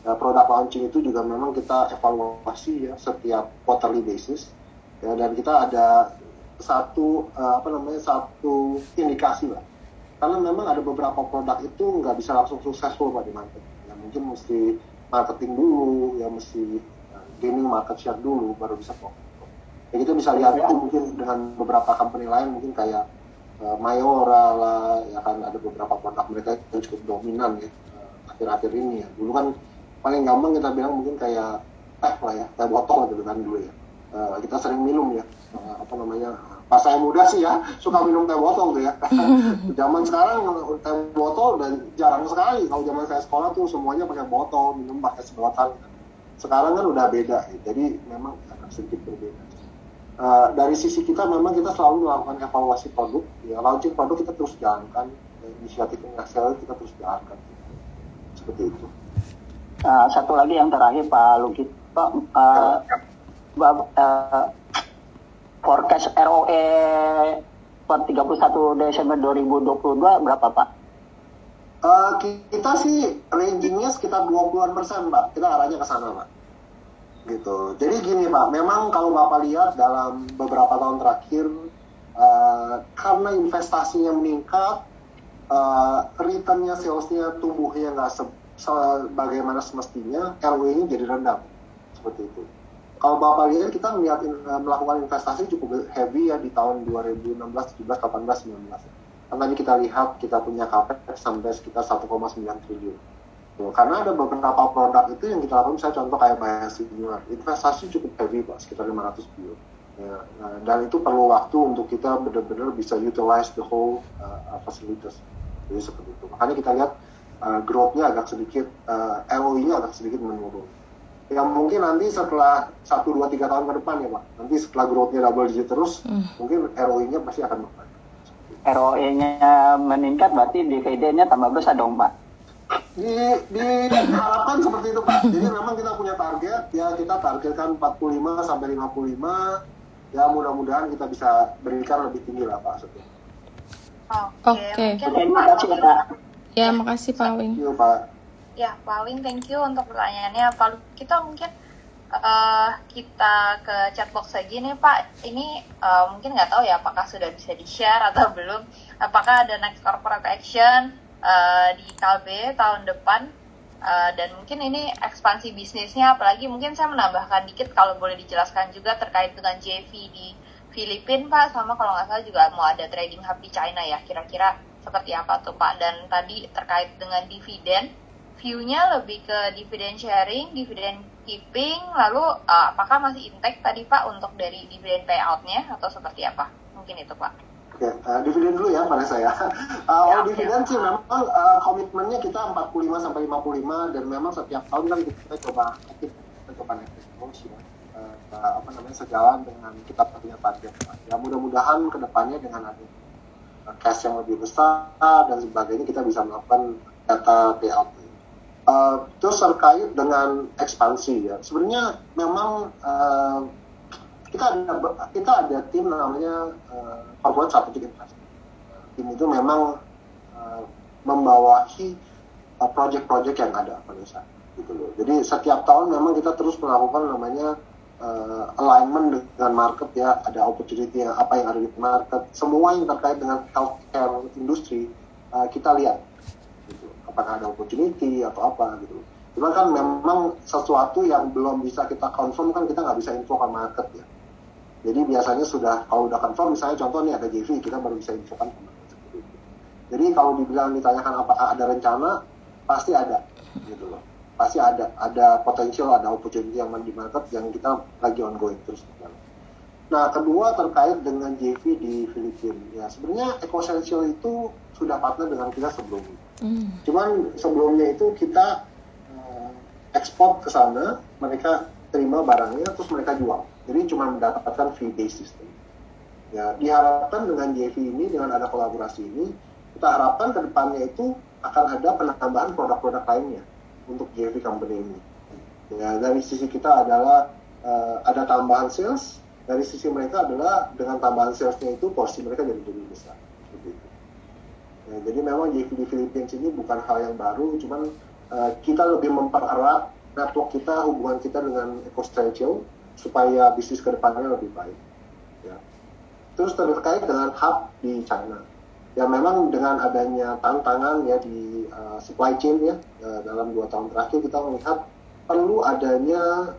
Produk launching itu juga memang kita evaluasi ya setiap quarterly basis ya, dan kita ada satu indikasi Pak. Karena memang ada beberapa produk itu nggak bisa langsung successful Pak di market. Ya mungkin mesti marketing dulu, ya mesti gaining market share dulu baru bisa profit. Ya kita bisa lihat itu mungkin dengan beberapa company lain mungkin kayak Mayora lah, ya kan ada beberapa produk mereka yang cukup dominan ya akhir-akhir ini ya. Dulu kan paling gampang kita bilang mungkin kayak lah ya, kayak botol gitu kan dulu ya. Kita sering minum ya, pas saya muda sih ya suka minum teh botol tuh ya. Zaman sekarang teh botol dan jarang sekali. Kalau zaman saya sekolah tuh semuanya pakai botol, minum pakai sedotan. Sekarang kan udah beda ya. Jadi memang agak sedikit berbeda. Dari sisi kita memang kita selalu melakukan evaluasi produk ya, launching produk kita terus jalankan, inisiatif nasional kita terus jalankan seperti itu. Satu lagi yang terakhir Pak Lugito, forecast ROE per 31 Desember 2022 berapa Pak? Kita sih rangingnya sekitar 20% Pak, kita arahnya ke sana Pak. Gitu. Jadi gini Pak, memang kalau Bapak lihat dalam beberapa tahun terakhir karena investasinya meningkat, returnnya, salesnya tumbuhnya nggak sebagaimana semestinya, ROE-nya jadi rendah seperti itu. Kalau Bapak lihat kita melakukan investasi cukup heavy ya di tahun 2016, 17, 18, 19. Karena tadi kita lihat kita punya capex sampai sekitar 1,9 triliun. Karena ada beberapa produk itu yang kita lakukan, misalnya contoh kayak biosimilar, investasi cukup heavy Pak, sekitar 500 billion. Ya, dan itu perlu waktu untuk kita benar-benar bisa utilize the whole facilities. Jadi seperti itu. Makanya kita lihat growth-nya agak sedikit, ROI-nya agak sedikit menurun. Yang mungkin nanti setelah 1, 2, 3 tahun ke depan ya Pak, nanti setelah growth-nya double digit terus, mungkin ROI-nya pasti akan meningkat. ROE-nya meningkat berarti dividennya tambah besar dong Pak? Diharapkan seperti itu Pak. Jadi memang kita punya target, ya kita targetkan 45 sampai 55, ya mudah-mudahan kita bisa berikan lebih tinggi lah Pak. Oke. Mungkin Terima kasih ya Pak. Ya, makasih Pak Wing. Thank you, Pak. ya Pak Wing, thank you untuk pertanyaannya. Pak, kita mungkin kita ke chatbox lagi nih Pak. Ini mungkin nggak tahu ya apakah sudah bisa di-share atau belum. Apakah ada next corporate action di Kalbe tahun depan? Dan mungkin ini ekspansi bisnisnya, apalagi mungkin saya menambahkan dikit kalau boleh dijelaskan juga terkait dengan JV di Filipina Pak, sama kalau nggak salah juga mau ada trading hub di China ya, kira-kira seperti apa tuh Pak. Dan tadi terkait dengan dividen, view-nya lebih ke dividen sharing, dividen keeping, lalu apakah masih intact tadi Pak untuk dari dividen payout-nya atau seperti apa? Mungkin itu Pak. Oke, dividen dulu ya pada saya. Dividen sih memang komitmennya kita 45 sampai 55 dan memang setiap tahun kan kita coba naik terus ya. Sejalan dengan kita punya target. Ya mudah-mudahan kedepannya dengan ada cash yang lebih besar dan sebagainya kita bisa melakukan data payout. Terus terkait dengan ekspansi ya. Sebenarnya memang kita ada tim namanya Corporate Strategic Investment. Tim itu memang membawahi project-project yang ada pada saat gitu loh. Jadi setiap tahun memang kita terus melakukan namanya alignment dengan market ya, ada opportunity apa yang ada di market, semua yang terkait dengan healthcare industri kita lihat gitu. Apakah ada opportunity atau apa gitu. Cuma kan memang sesuatu yang belum bisa kita confirm kan kita nggak bisa info ke market ya. Jadi biasanya kalau udah confirm, misalnya contoh nih ada JV, kita baru bisa infokan ke market seperti itu. Jadi kalau ditanyakan apakah ada rencana, pasti ada gitu loh. Pasti ada potensial, ada opportunity yang di market yang kita lagi ongoing terus. Nah, kedua terkait dengan JV di Filipina. Ya, sebenarnya EcoSensial itu sudah partner dengan kita sebelumnya. Cuman sebelumnya itu kita ekspor ke sana, mereka terima barangnya, terus mereka jual. Jadi cuma mendapatkan fee-based system. Ya, diharapkan dengan JV ini, dengan ada kolaborasi ini, kita harapkan ke depannya itu akan ada penambahan produk-produk lainnya untuk JV company ini. Ya, dari sisi kita adalah ada tambahan sales, dari sisi mereka adalah dengan tambahan salesnya itu porsi mereka jadi lebih besar. Seperti itu. Ya, jadi memang JV di Filipina ini bukan hal yang baru, cuman kita lebih mempererat network kita, hubungan kita dengan EcoSensial supaya bisnis kedepannya lebih baik. Ya. Terus terkait dengan hub di China. Ya memang dengan adanya tantangan ya di supply chain ya dalam 2 tahun terakhir kita melihat perlu adanya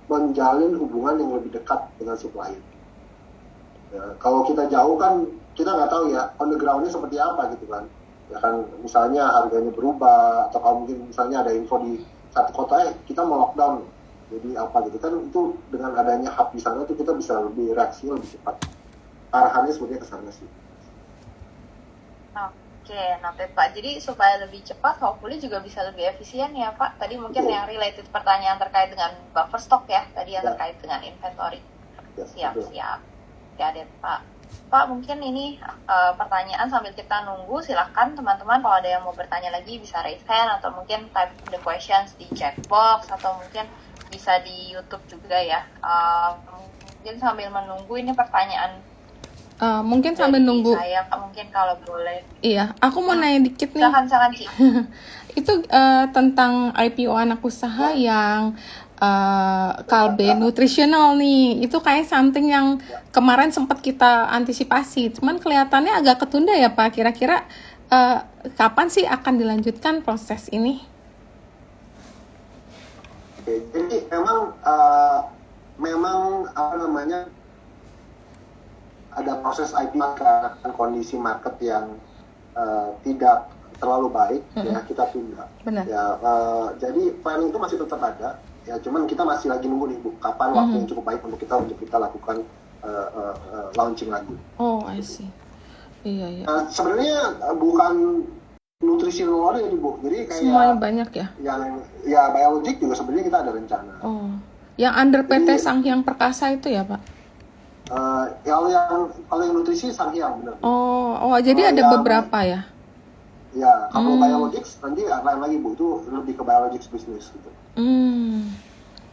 menjalin hubungan yang lebih dekat dengan supplier. Ya, kalau kita jauh kan kita nggak tahu ya on the ground-nya seperti apa gitu kan. Ya kan misalnya harganya berubah atau kalau mungkin misalnya ada info di satu kota kita mau lockdown. Jadi apa gitu kan, itu dengan adanya hub di sana itu kita bisa lebih reaksi lebih cepat. Arahannya sebenarnya ke sana sih. Oke, noted Pak. Jadi supaya lebih cepat, hopefully juga bisa lebih efisien ya Pak. Tadi mungkin yang related pertanyaan terkait dengan buffer stock ya, tadi yang terkait dengan inventory. Siap. Got it, Pak. Pak, mungkin ini pertanyaan sambil kita nunggu, silahkan teman-teman kalau ada yang mau bertanya lagi bisa raise hand atau mungkin type the questions di chat box atau mungkin bisa di YouTube juga ya. Mungkin sambil menunggu ini pertanyaan mungkin sambil nunggu saya, mungkin kalau boleh. Iya, aku mau nanya dikit nih. Silakan Ci. Itu tentang IPO anak usaha yang Kalbe nutritional nih. Itu kayak something yang kemarin sempat kita antisipasi, cuman kelihatannya agak ketunda ya Pak. Kira-kira kapan sih akan dilanjutkan proses ini? Oke, jadi memang apa namanya ada proses IPO karena kondisi market yang tidak terlalu baik ya kita tunda. Benar. Ya jadi planning itu masih tetap ada ya, cuman kita masih lagi nunggu nih Bu kapan waktu yang cukup baik untuk kita lakukan launching lagi. Oh, I see. Iya. Sebenarnya bukan nutritional aja nih Bu, jadi kayak Semuanya banyak ya. Yang ya biologic juga sebenarnya kita ada rencana. Oh, yang under PT Sanghyang Perkasa itu ya Pak? Kalau yang nutrisi Sanghyang benar. Oh, jadi ada beberapa ya? Ya, kalau biologics nanti lain lagi Bu, itu lebih ke biologics business gitu.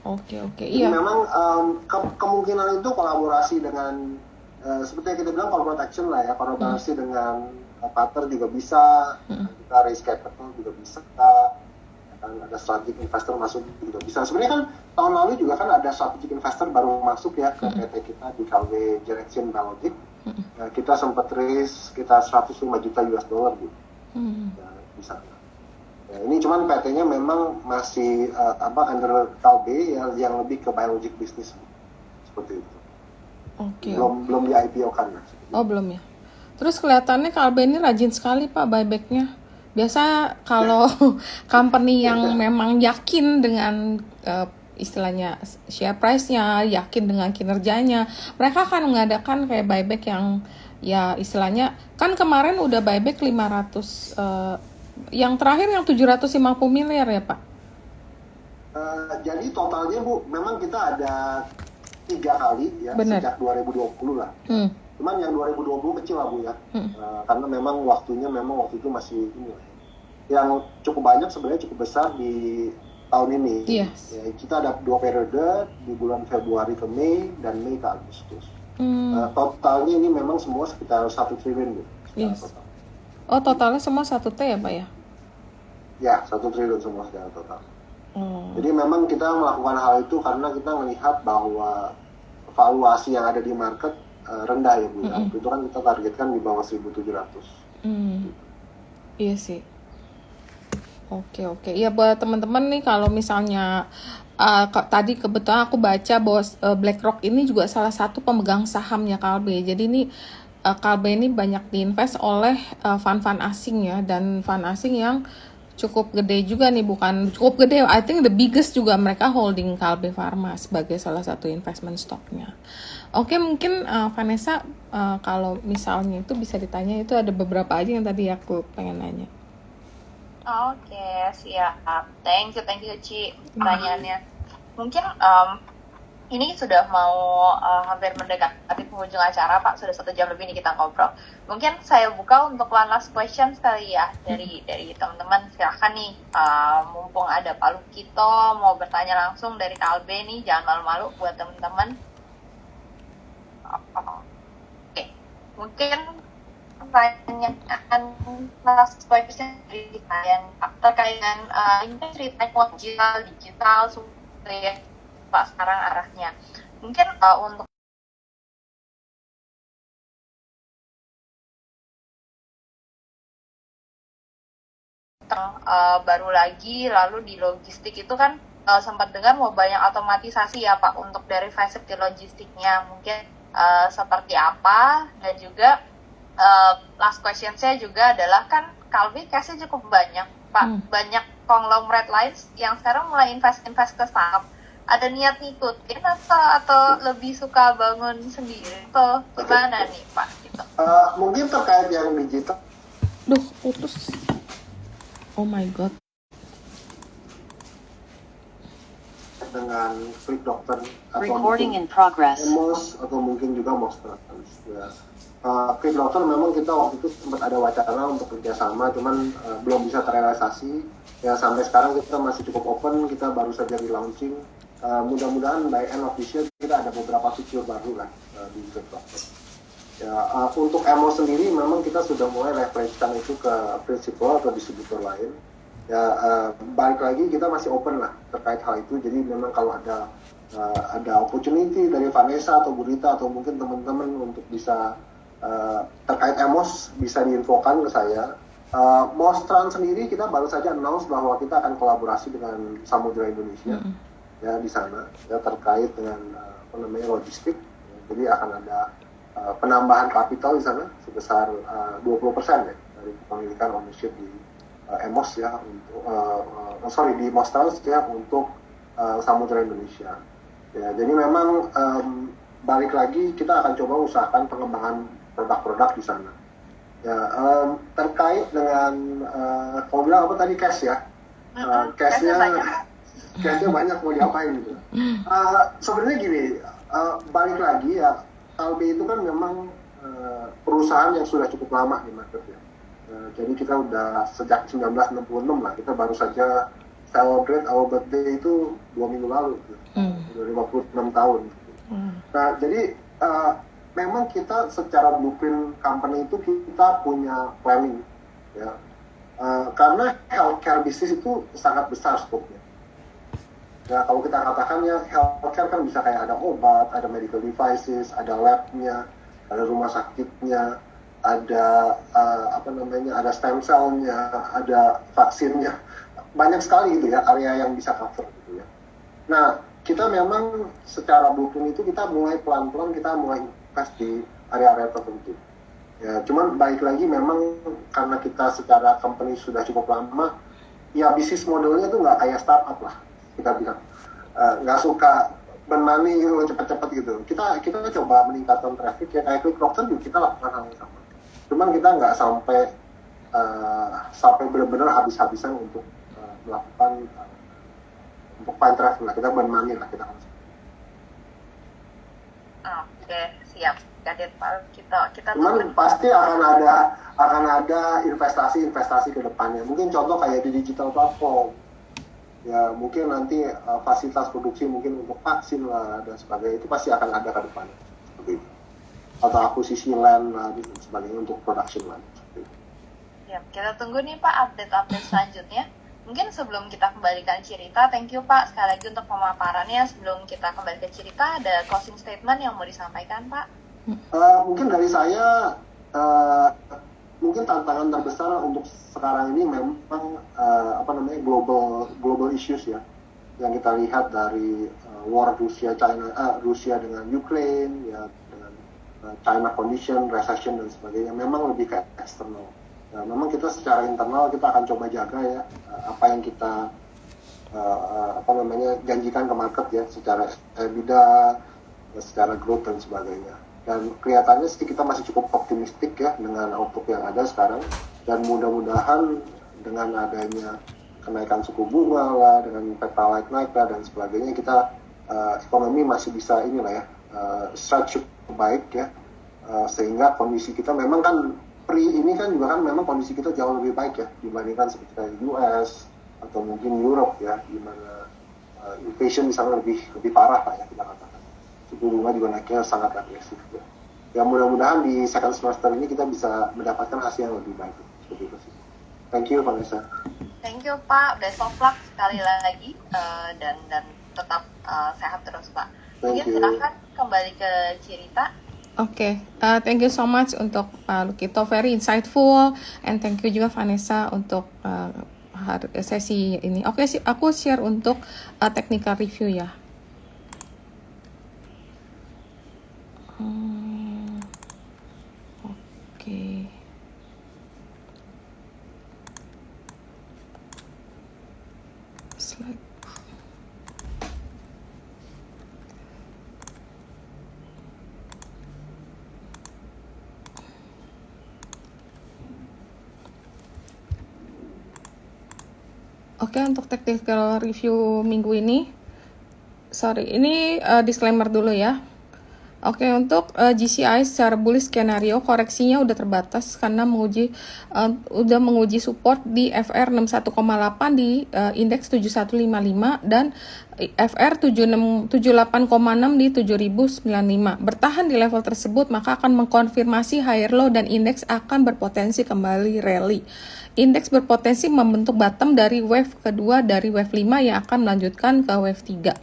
Oke, Jadi iya. memang kemungkinan itu kolaborasi dengan seperti yang kita bilang corporate action lah ya, kolaborasi dengan partner juga bisa, kita raise capital juga bisa, kan ada strategic investor masuk juga bisa. Sebenarnya kan tahun lalu juga kan ada strategic investor baru masuk ya ke PT kita di Kalbe Direction Biologic. Kita sempat raise sekitar 105 juta US dollar gitu. Ya, di sana. Ya, ini cuman PT-nya memang masih under Kalbe yang lebih ke biologic business seperti itu. Oke. Belum di IPO kan. Oh belum ya. Terus kelihatannya Kalbe ini rajin sekali Pak buybacknya. Biasa kalau company yang memang yakin dengan istilahnya share price-nya, yakin dengan kinerjanya, mereka akan mengadakan kayak buyback yang ya istilahnya kan kemarin udah buyback 500 yang terakhir yang 750 miliar ya Pak. Jadi totalnya Bu, memang kita ada 3 kali ya. Bener. Sejak 2020 lah. Cuman yang 2020 kecil lah Bu ya, karena memang waktu itu masih ini lah. Yang cukup banyak sebenarnya cukup besar di tahun ini. Yes. Ya, kita ada 2 periode di bulan Februari ke Mei dan Mei ke Agustus. Totalnya ini memang semua sekitar 1 triliun Bu. Yes. Total. Oh totalnya semua 1T ya Pak ya? Ya 1 triliun semua secara total. Jadi memang kita melakukan hal itu karena kita melihat bahwa valuasi yang ada di market rendah ya Bu. Itu kan kita targetkan di bawah 1.700. Iya sih. Oke. Ya buat teman-teman nih kalau misalnya tadi kebetulan aku baca bahwa BlackRock ini juga salah satu pemegang sahamnya Kalbe. Jadi ini Kalbe ini banyak diinvest oleh fund-fund asing ya, dan fund asing yang cukup gede juga nih, bukan cukup gede, I think the biggest juga mereka holding Kalbe Pharma sebagai salah satu investment stocknya. Oke, mungkin Vanessa kalau misalnya itu bisa ditanya, itu ada beberapa aja yang tadi aku pengen nanya. Oke, siap. Thank you Ci pertanyaannya. Mungkin ini sudah mau hampir mendekati penghujung acara Pak, sudah 1 jam lebih nih kita ngobrol. Mungkin saya buka untuk one last question sekali ya dari teman-teman. Silahkan nih, mumpung ada Pak Lukito mau bertanya langsung dari Kalbe nih, jangan malu-malu buat teman-teman. Oke, mungkin pertanyaan last question dari kalian terkait dengan ini cerita digital supaya Pak sekarang arahnya. Mungkin untuk baru lagi, lalu di logistik itu kan sempat dengar mau banyak otomatisasi ya Pak untuk dari facility logistiknya. Mungkin seperti apa, dan juga last question saya juga adalah kan Kalbe case-nya cukup banyak Pak, banyak conglomerate lain yang sekarang mulai invest ke saham. Ada niat ngikutin atau lebih suka bangun sendiri atau gimana nih Pak? Gitu. Mungkin terkait yang digital. Duh, putus. Oh my god. Dengan Klik Dokter atau Recording in progress. Emos atau mungkin juga Monster. Ya. Klik Dokter memang kita waktu itu sempat ada wacana untuk kerjasama, cuman belum bisa terrealisasi. Ya sampai sekarang kita masih cukup open, kita baru saja di launching. Mudah-mudahan by end of this year kita ada beberapa fitur baru lah di Klik Dokter. Ya, untuk Emo sendiri memang kita sudah mulai leverage-kan itu ke prinsipal atau distributor lain. Ya, balik lagi kita masih open lah terkait hal itu. Jadi memang kalau ada opportunity dari Vanessa atau Burita atau mungkin teman-teman untuk bisa terkait Emos bisa diinfokan ke saya. Mostran sendiri kita baru saja announce bahwa kita akan kolaborasi dengan Samudra Indonesia ya di sana ya terkait dengan logistik. Jadi akan ada penambahan kapital di sana sebesar 20% ya dari kepemilikan ownership di Emos ya untuk di Mostrals ya untuk Samudra Indonesia. Ya, jadi memang balik lagi kita akan coba usahakan pengembangan produk-produk di sana. Ya, terkait dengan kalau bilang apa tadi cash ya, cashnya banyak mau diapain gitu. Sebenarnya gini, balik lagi ya, Kalbe itu kan memang perusahaan yang sudah cukup lama di market ya. Jadi kita udah sejak 1966 lah, kita baru saja celebrate our birthday itu 2 minggu lalu, gitu. Udah 56 tahun. Gitu. Nah jadi memang kita secara blueprint company itu kita punya planning ya. Karena healthcare bisnis itu sangat besar skopnya. Ya, kalau kita katakan ya healthcare kan bisa kayak ada obat, ada medical devices, ada labnya, ada rumah sakitnya, ada ada stem cell-nya, ada vaksinnya, banyak sekali gitu ya area yang bisa cover gitu ya. Nah, kita memang secara blueprint itu kita mulai pelan-pelan kita mulai invest di area-area tertentu. Ya, cuman balik lagi memang karena kita secara company sudah cukup lama, ya bisnis modelnya tuh nggak kayak startup lah kita bilang, nggak suka burn money gitu cepet-cepet gitu. Kita coba meningkatkan traffic ya kayak Quickrocker juga kita lakukan hal yang sama. Cuman kita nggak sampai benar-benar habis-habisan untuk melakukan untuk find traffic lah, kita burn money lah kita. Oke, siap. Kadet Pak, kita Cuman pasti akan ada investasi ke depannya. Mungkin contoh kayak di digital platform. Ya, mungkin nanti fasilitas produksi mungkin untuk vaksin lah dan sebagainya itu pasti akan ada ke depannya. Seperti itu. Atau akuisisi land lah dan sebagainya untuk production land. Seperti itu. Ya, kita tunggu nih Pak update-update selanjutnya. Mungkin sebelum kita kembalikan cerita, thank you Pak sekali lagi untuk pemaparannya. Sebelum kita kembali ke cerita, ada closing statement yang mau disampaikan Pak? Mungkin dari saya, mungkin tantangan terbesar untuk sekarang ini memang global issues ya, yang kita lihat dari war Rusia dengan Ukraine ya, dengan China condition, recession dan sebagainya, memang lebih ke eksternal. Nah, memang kita secara internal kita akan coba jaga ya apa yang kita janjikan ke market ya, secara EBITDA, secara growth dan sebagainya. Dan kelihatannya sih kita masih cukup optimistik ya dengan outlook yang ada sekarang, dan mudah-mudahan dengan adanya kenaikan suku bunga lah, dengan Pertalite naik lah dan sebagainya, kita ekonomi masih bisa stretch cukup baik ya, sehingga kondisi kita memang kan ini kan juga kan memang kondisi kita jauh lebih baik ya dibandingkan seperti US atau mungkin Europe ya, di mana inflation di sana lebih parah lah ya kita katakan. Suku bunga juga naiknya sangat agresif ya. Ya mudah-mudahan di second semester ini kita bisa mendapatkan hasil yang lebih baik seperti itu sih. Thank you Vanessa. Thank you Pak, best of luck sekali lagi dan tetap sehat terus Pak. Mungkin silakan kembali ke cerita. Oke, thank you so much untuk Pak Lukito, very insightful, and thank you juga Vanessa untuk sesi ini. Oke, aku share untuk technical review ya. Oke. Slide. Oke, untuk technical review minggu ini, ini disclaimer dulu ya. Oke, untuk GCI secara bullish skenario koreksinya udah terbatas karena udah menguji support di FR 61,8 di indeks 7155 dan FR 78,6 di 7095. Bertahan di level tersebut maka akan mengkonfirmasi higher low dan indeks akan berpotensi kembali rally. Indeks berpotensi membentuk bottom dari wave kedua dari wave 5 yang akan melanjutkan ke wave 3.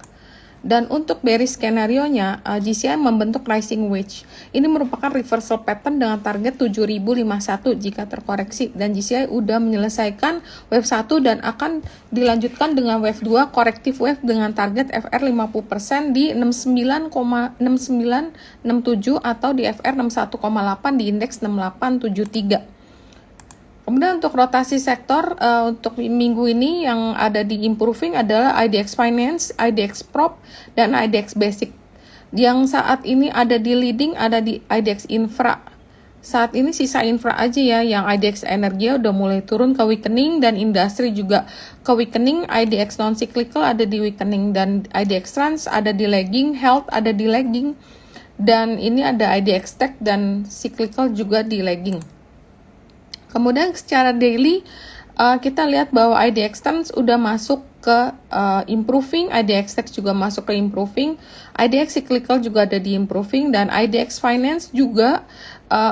Dan untuk bearish skenario-nya, GCI membentuk rising wedge. Ini merupakan reversal pattern dengan target 7051 jika terkoreksi. Dan GCI udah menyelesaikan wave 1 dan akan dilanjutkan dengan wave 2, corrective wave dengan target FR 50% di 69,67 atau di FR 61,8 di indeks 6873. Kemudian untuk rotasi sektor untuk minggu ini yang ada di improving adalah IDX Finance, IDX Prop, dan IDX Basic. Yang saat ini ada di leading ada di IDX Infra. Saat ini sisa infra aja ya, yang IDX Energi udah mulai turun ke weakening dan industri juga ke weakening. IDX non-cyclical ada di weakening dan IDX Trans ada di lagging, Health ada di lagging, dan ini ada IDX Tech dan cyclical juga di lagging. Kemudian secara daily kita lihat bahwa IDX Trends udah masuk ke improving, IDX Tech juga masuk ke improving, IDX Cyclical juga ada di improving, dan IDX Finance juga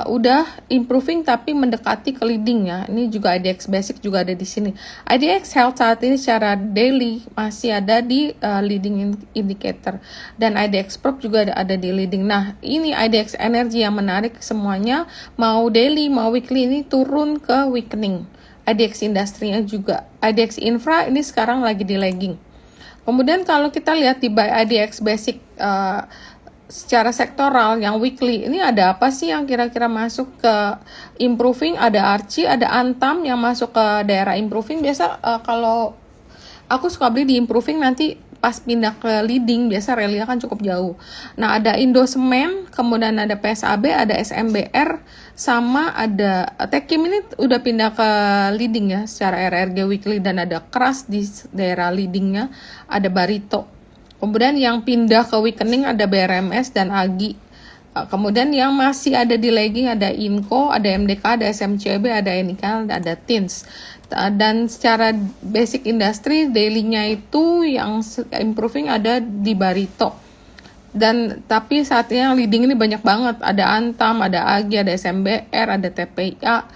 udah improving tapi mendekati ke leading ya. Ini juga IDX Basic juga ada di sini. IDX Health saat ini secara daily masih ada di leading indicator, dan IDX Prop juga ada di leading. Nah, ini IDX Energy yang menarik, semuanya mau daily mau weekly ini turun ke weakening. IDX Industrinya juga. IDX Infra ini sekarang lagi di lagging. Kemudian kalau kita lihat di IDX Basic secara sektoral yang weekly, ini ada apa sih yang kira-kira masuk ke improving? Ada Archie, ada Antam yang masuk ke daerah improving. Biasa kalau aku suka beli di improving, nanti pas pindah ke leading biasa rally kan cukup jauh. Nah, ada Indosemen, kemudian ada PSAB, ada SMBR, sama ada Tekim. Ini udah pindah ke leading ya secara RRG weekly, dan ada Keras di daerah leadingnya, ada Barito. Kemudian yang pindah ke weakening ada BRMS dan AGI. Kemudian yang masih ada di lagging ada Inco, ada MDK, ada SMCB, ada Enical, ada Tins. Dan secara basic industry daily-nya itu yang improving ada di Barito. Dan tapi saat ini yang leading ini banyak banget. Ada Antam, ada AGI, ada SMBR, ada TPA,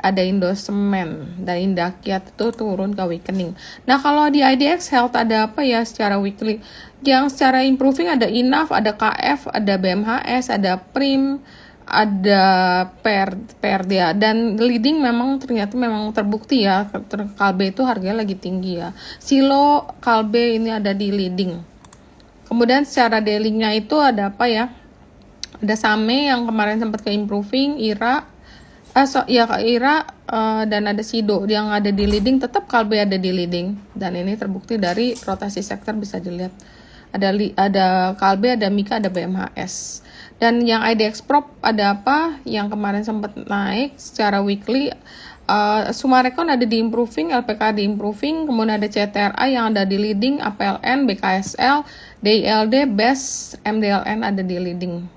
ada Indosemen, dan Indakiat itu turun ke weakening. Nah, kalau di IDX Health ada apa ya secara weekly? Yang secara improving ada INAF, ada KF, ada BMHS, ada PRIM, ada PRDA, dan leading memang ternyata memang terbukti ya, Kalbe itu harganya lagi tinggi ya. Silo, Kalbe ini ada di leading. Kemudian secara daily-nya itu ada apa ya? Ada Same yang kemarin sempat ke improving, IRA, dan ada Sido yang ada di leading, tetap Kalbe ada di leading, dan ini terbukti dari rotasi sektor bisa dilihat. Ada Kalbe, ada Mika, ada BMHS. Dan yang IDX Prop ada apa? Yang kemarin sempat naik secara weekly, Sumarekon ada di improving, LPK di improving, kemudian ada CTRA yang ada di leading, APLN, BKSL, DILD, BES, MDLN ada di leading.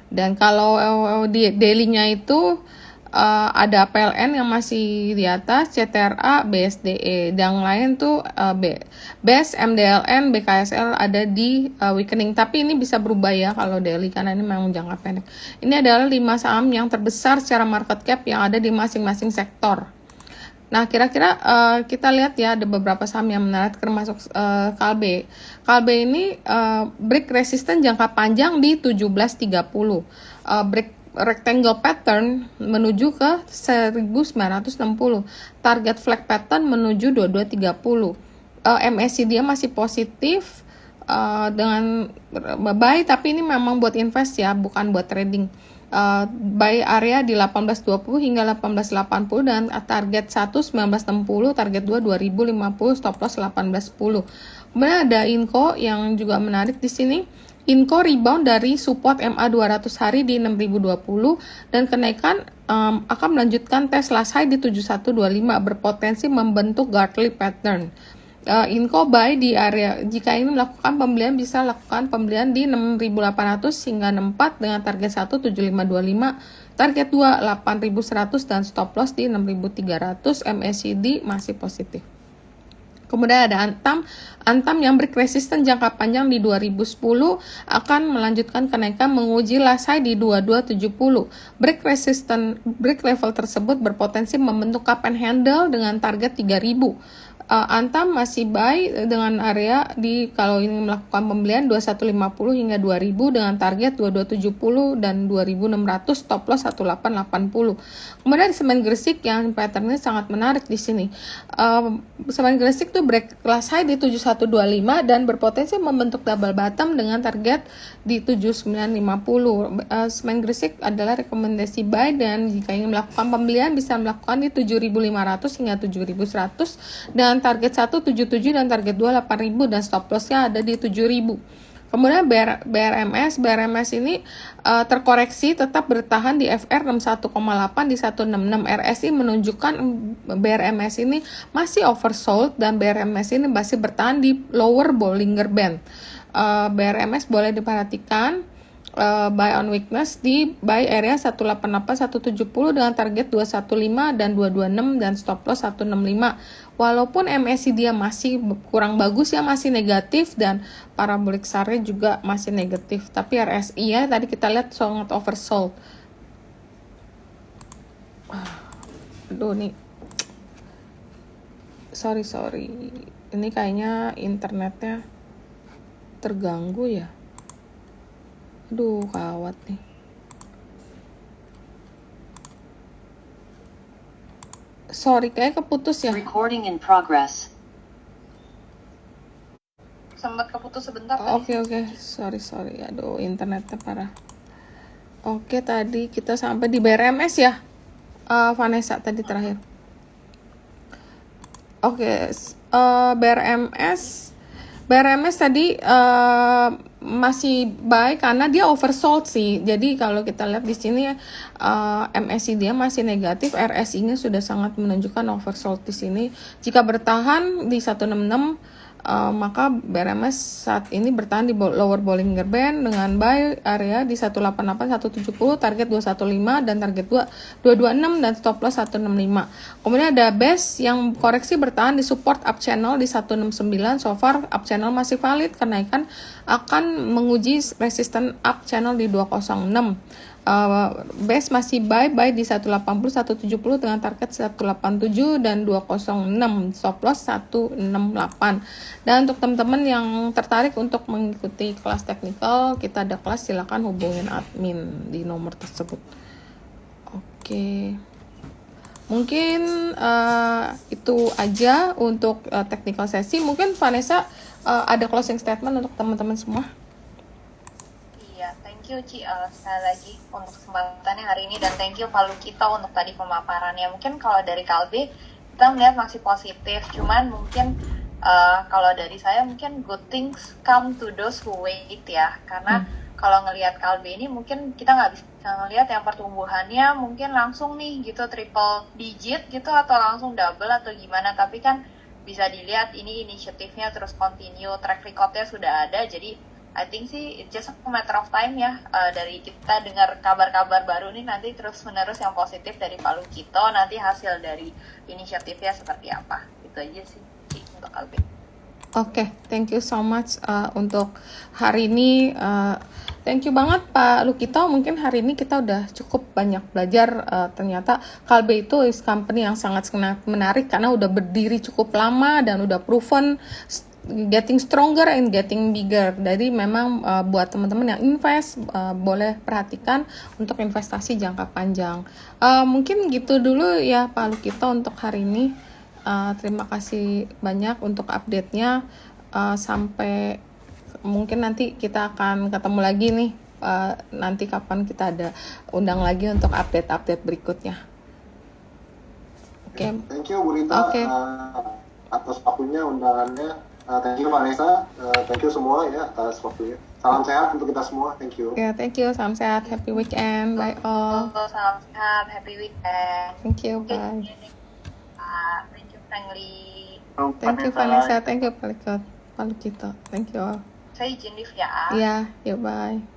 Dan kalau di daily-nya itu ada PLN yang masih di atas, CTRA, BSDE, dan lain tuh BES, MDLN, BKSL ada di weakening. Tapi ini bisa berubah ya kalau daily, karena ini memang jangka pendek. Ini adalah 5 saham yang terbesar secara market cap yang ada di masing-masing sektor. Nah, kira-kira kita lihat ya, ada beberapa saham yang menarik termasuk Kalbe. Kalbe ini break resisten jangka panjang di 1730. Break rectangle pattern menuju ke 1960. Target flag pattern menuju 2230. MACD dia masih positif dengan buy, tapi ini memang buat invest ya, bukan buat trading. Buy area di 1820 hingga 1880, dan target 1 1960, target 2 2050, stop loss 1810. Kemudian ada Inco yang juga menarik di sini. Inco rebound dari support MA 200 hari di 6020, dan kenaikan akan melanjutkan tes last high di 7125, berpotensi membentuk Gartley pattern. Inco buy di area, jika ingin melakukan pembelian bisa lakukan pembelian di 6.800 hingga 64 dengan target 1 7525, target 2 8.100, dan stop loss di 6.300. MACD masih positif. Kemudian ada Antam yang break resisten jangka panjang di 2010 akan melanjutkan kenaikan menguji last high di 2270. Break level tersebut berpotensi membentuk cup and handle dengan target 3000. Antam masih buy dengan area di, kalau ini melakukan pembelian 2150 hingga 2000 dengan target 2270 dan 2600, stop loss 1880. Kemudian semen Gresik yang patternnya sangat menarik di sini. Semen Gresik tuh break last high di 7125 dan berpotensi membentuk double bottom dengan target di 7950. Semen Gresik adalah rekomendasi buy, dan jika ingin melakukan pembelian bisa melakukan di 7500 hingga 7100 dengan target 177 dan target 2 8000, dan stop lossnya ada di 7000. Kemudian BRMS ini terkoreksi tetap bertahan di FR 61,8 di 166. RSI menunjukkan BRMS ini masih oversold, dan BRMS ini masih bertahan di lower Bollinger Band. BRMS boleh diperhatikan buy on weakness di buy area 188-170 dengan target 215 dan 226 dan stop loss 165. Walaupun MACD dia masih kurang bagus ya, masih negatif, dan parabolic SAR juga masih negatif, tapi RSI ya tadi kita lihat sangat oversold. Aduh nih, sorry ini kayaknya internetnya terganggu ya. Aduh, kawat nih. Sorry, kayak keputus ya. Recording in progress. Sempat keputus sebentar. Oke, sorry. Aduh, internetnya parah. Oke, tadi kita sampai di BRMS ya, Vanessa tadi terakhir. Oke, BRMS tadi masih baik karena dia oversold sih. Jadi kalau kita lihat di sini MACD dia masih negatif, RSI-nya sudah sangat menunjukkan oversold di sini. Jika bertahan di 166, maka BRMS saat ini bertahan di lower Bollinger Band dengan buy area di 188-170, target 215 dan target 226 dan stop loss 165. Kemudian ada base yang koreksi bertahan di support up channel di 169. So far up channel masih valid, kenaikan akan menguji resisten up channel di 206. Base masih buy di 180-170 dengan target 187 dan 206, stop loss 168. Dan untuk teman-teman yang tertarik untuk mengikuti kelas teknikal, kita ada kelas, silakan hubungin admin di nomor tersebut. Oke. Mungkin itu aja untuk technical sesi. Mungkin Vanessa ada closing statement untuk teman-teman semua. Thank you Ci, sekali lagi untuk kesempatannya hari ini, dan thank you Pak Lukito untuk tadi pemaparannya. Mungkin kalau dari Kalbe kita melihat masih positif, cuman mungkin kalau dari saya mungkin good things come to those who wait ya, karena kalau ngelihat Kalbe ini mungkin kita nggak bisa ngelihat yang pertumbuhannya mungkin langsung nih gitu triple digit gitu atau langsung double atau gimana, tapi kan bisa dilihat ini inisiatifnya terus continue, track recordnya sudah ada, jadi I think sih it's just a matter of time ya, dari kita dengar kabar-kabar baru nih nanti terus-menerus yang positif dari Pak Lukito, nanti hasil dari inisiatifnya seperti apa. Itu aja sih untuk Kalbe. Oke, thank you so much untuk hari ini. Thank you banget Pak Lukito. Mungkin hari ini kita udah cukup banyak belajar. Ternyata Kalbe itu is company yang sangat menarik karena udah berdiri cukup lama dan udah proven getting stronger and getting bigger. Jadi memang buat teman-teman yang invest boleh perhatikan untuk investasi jangka panjang. Mungkin gitu dulu ya Pak Lukito untuk hari ini. Terima kasih banyak untuk update-nya. Sampai mungkin nanti kita akan ketemu lagi nih. Nanti kapan kita ada undang lagi untuk update-update berikutnya. Oke. Thank you Bu Rita atas waktunya, undangannya. Thank you Vanessa, thank you semua ya atas waktunya. Salam sehat untuk kita semua, thank you. Ya, thank you, salam sehat, happy weekend, bye all. Salam sehat, happy weekend. Thank you, bye. Thank you Friendly. Thank you Vanessa, thank you Pak Lukito, thank you all. Saya izin live ya. Iya, ya bye.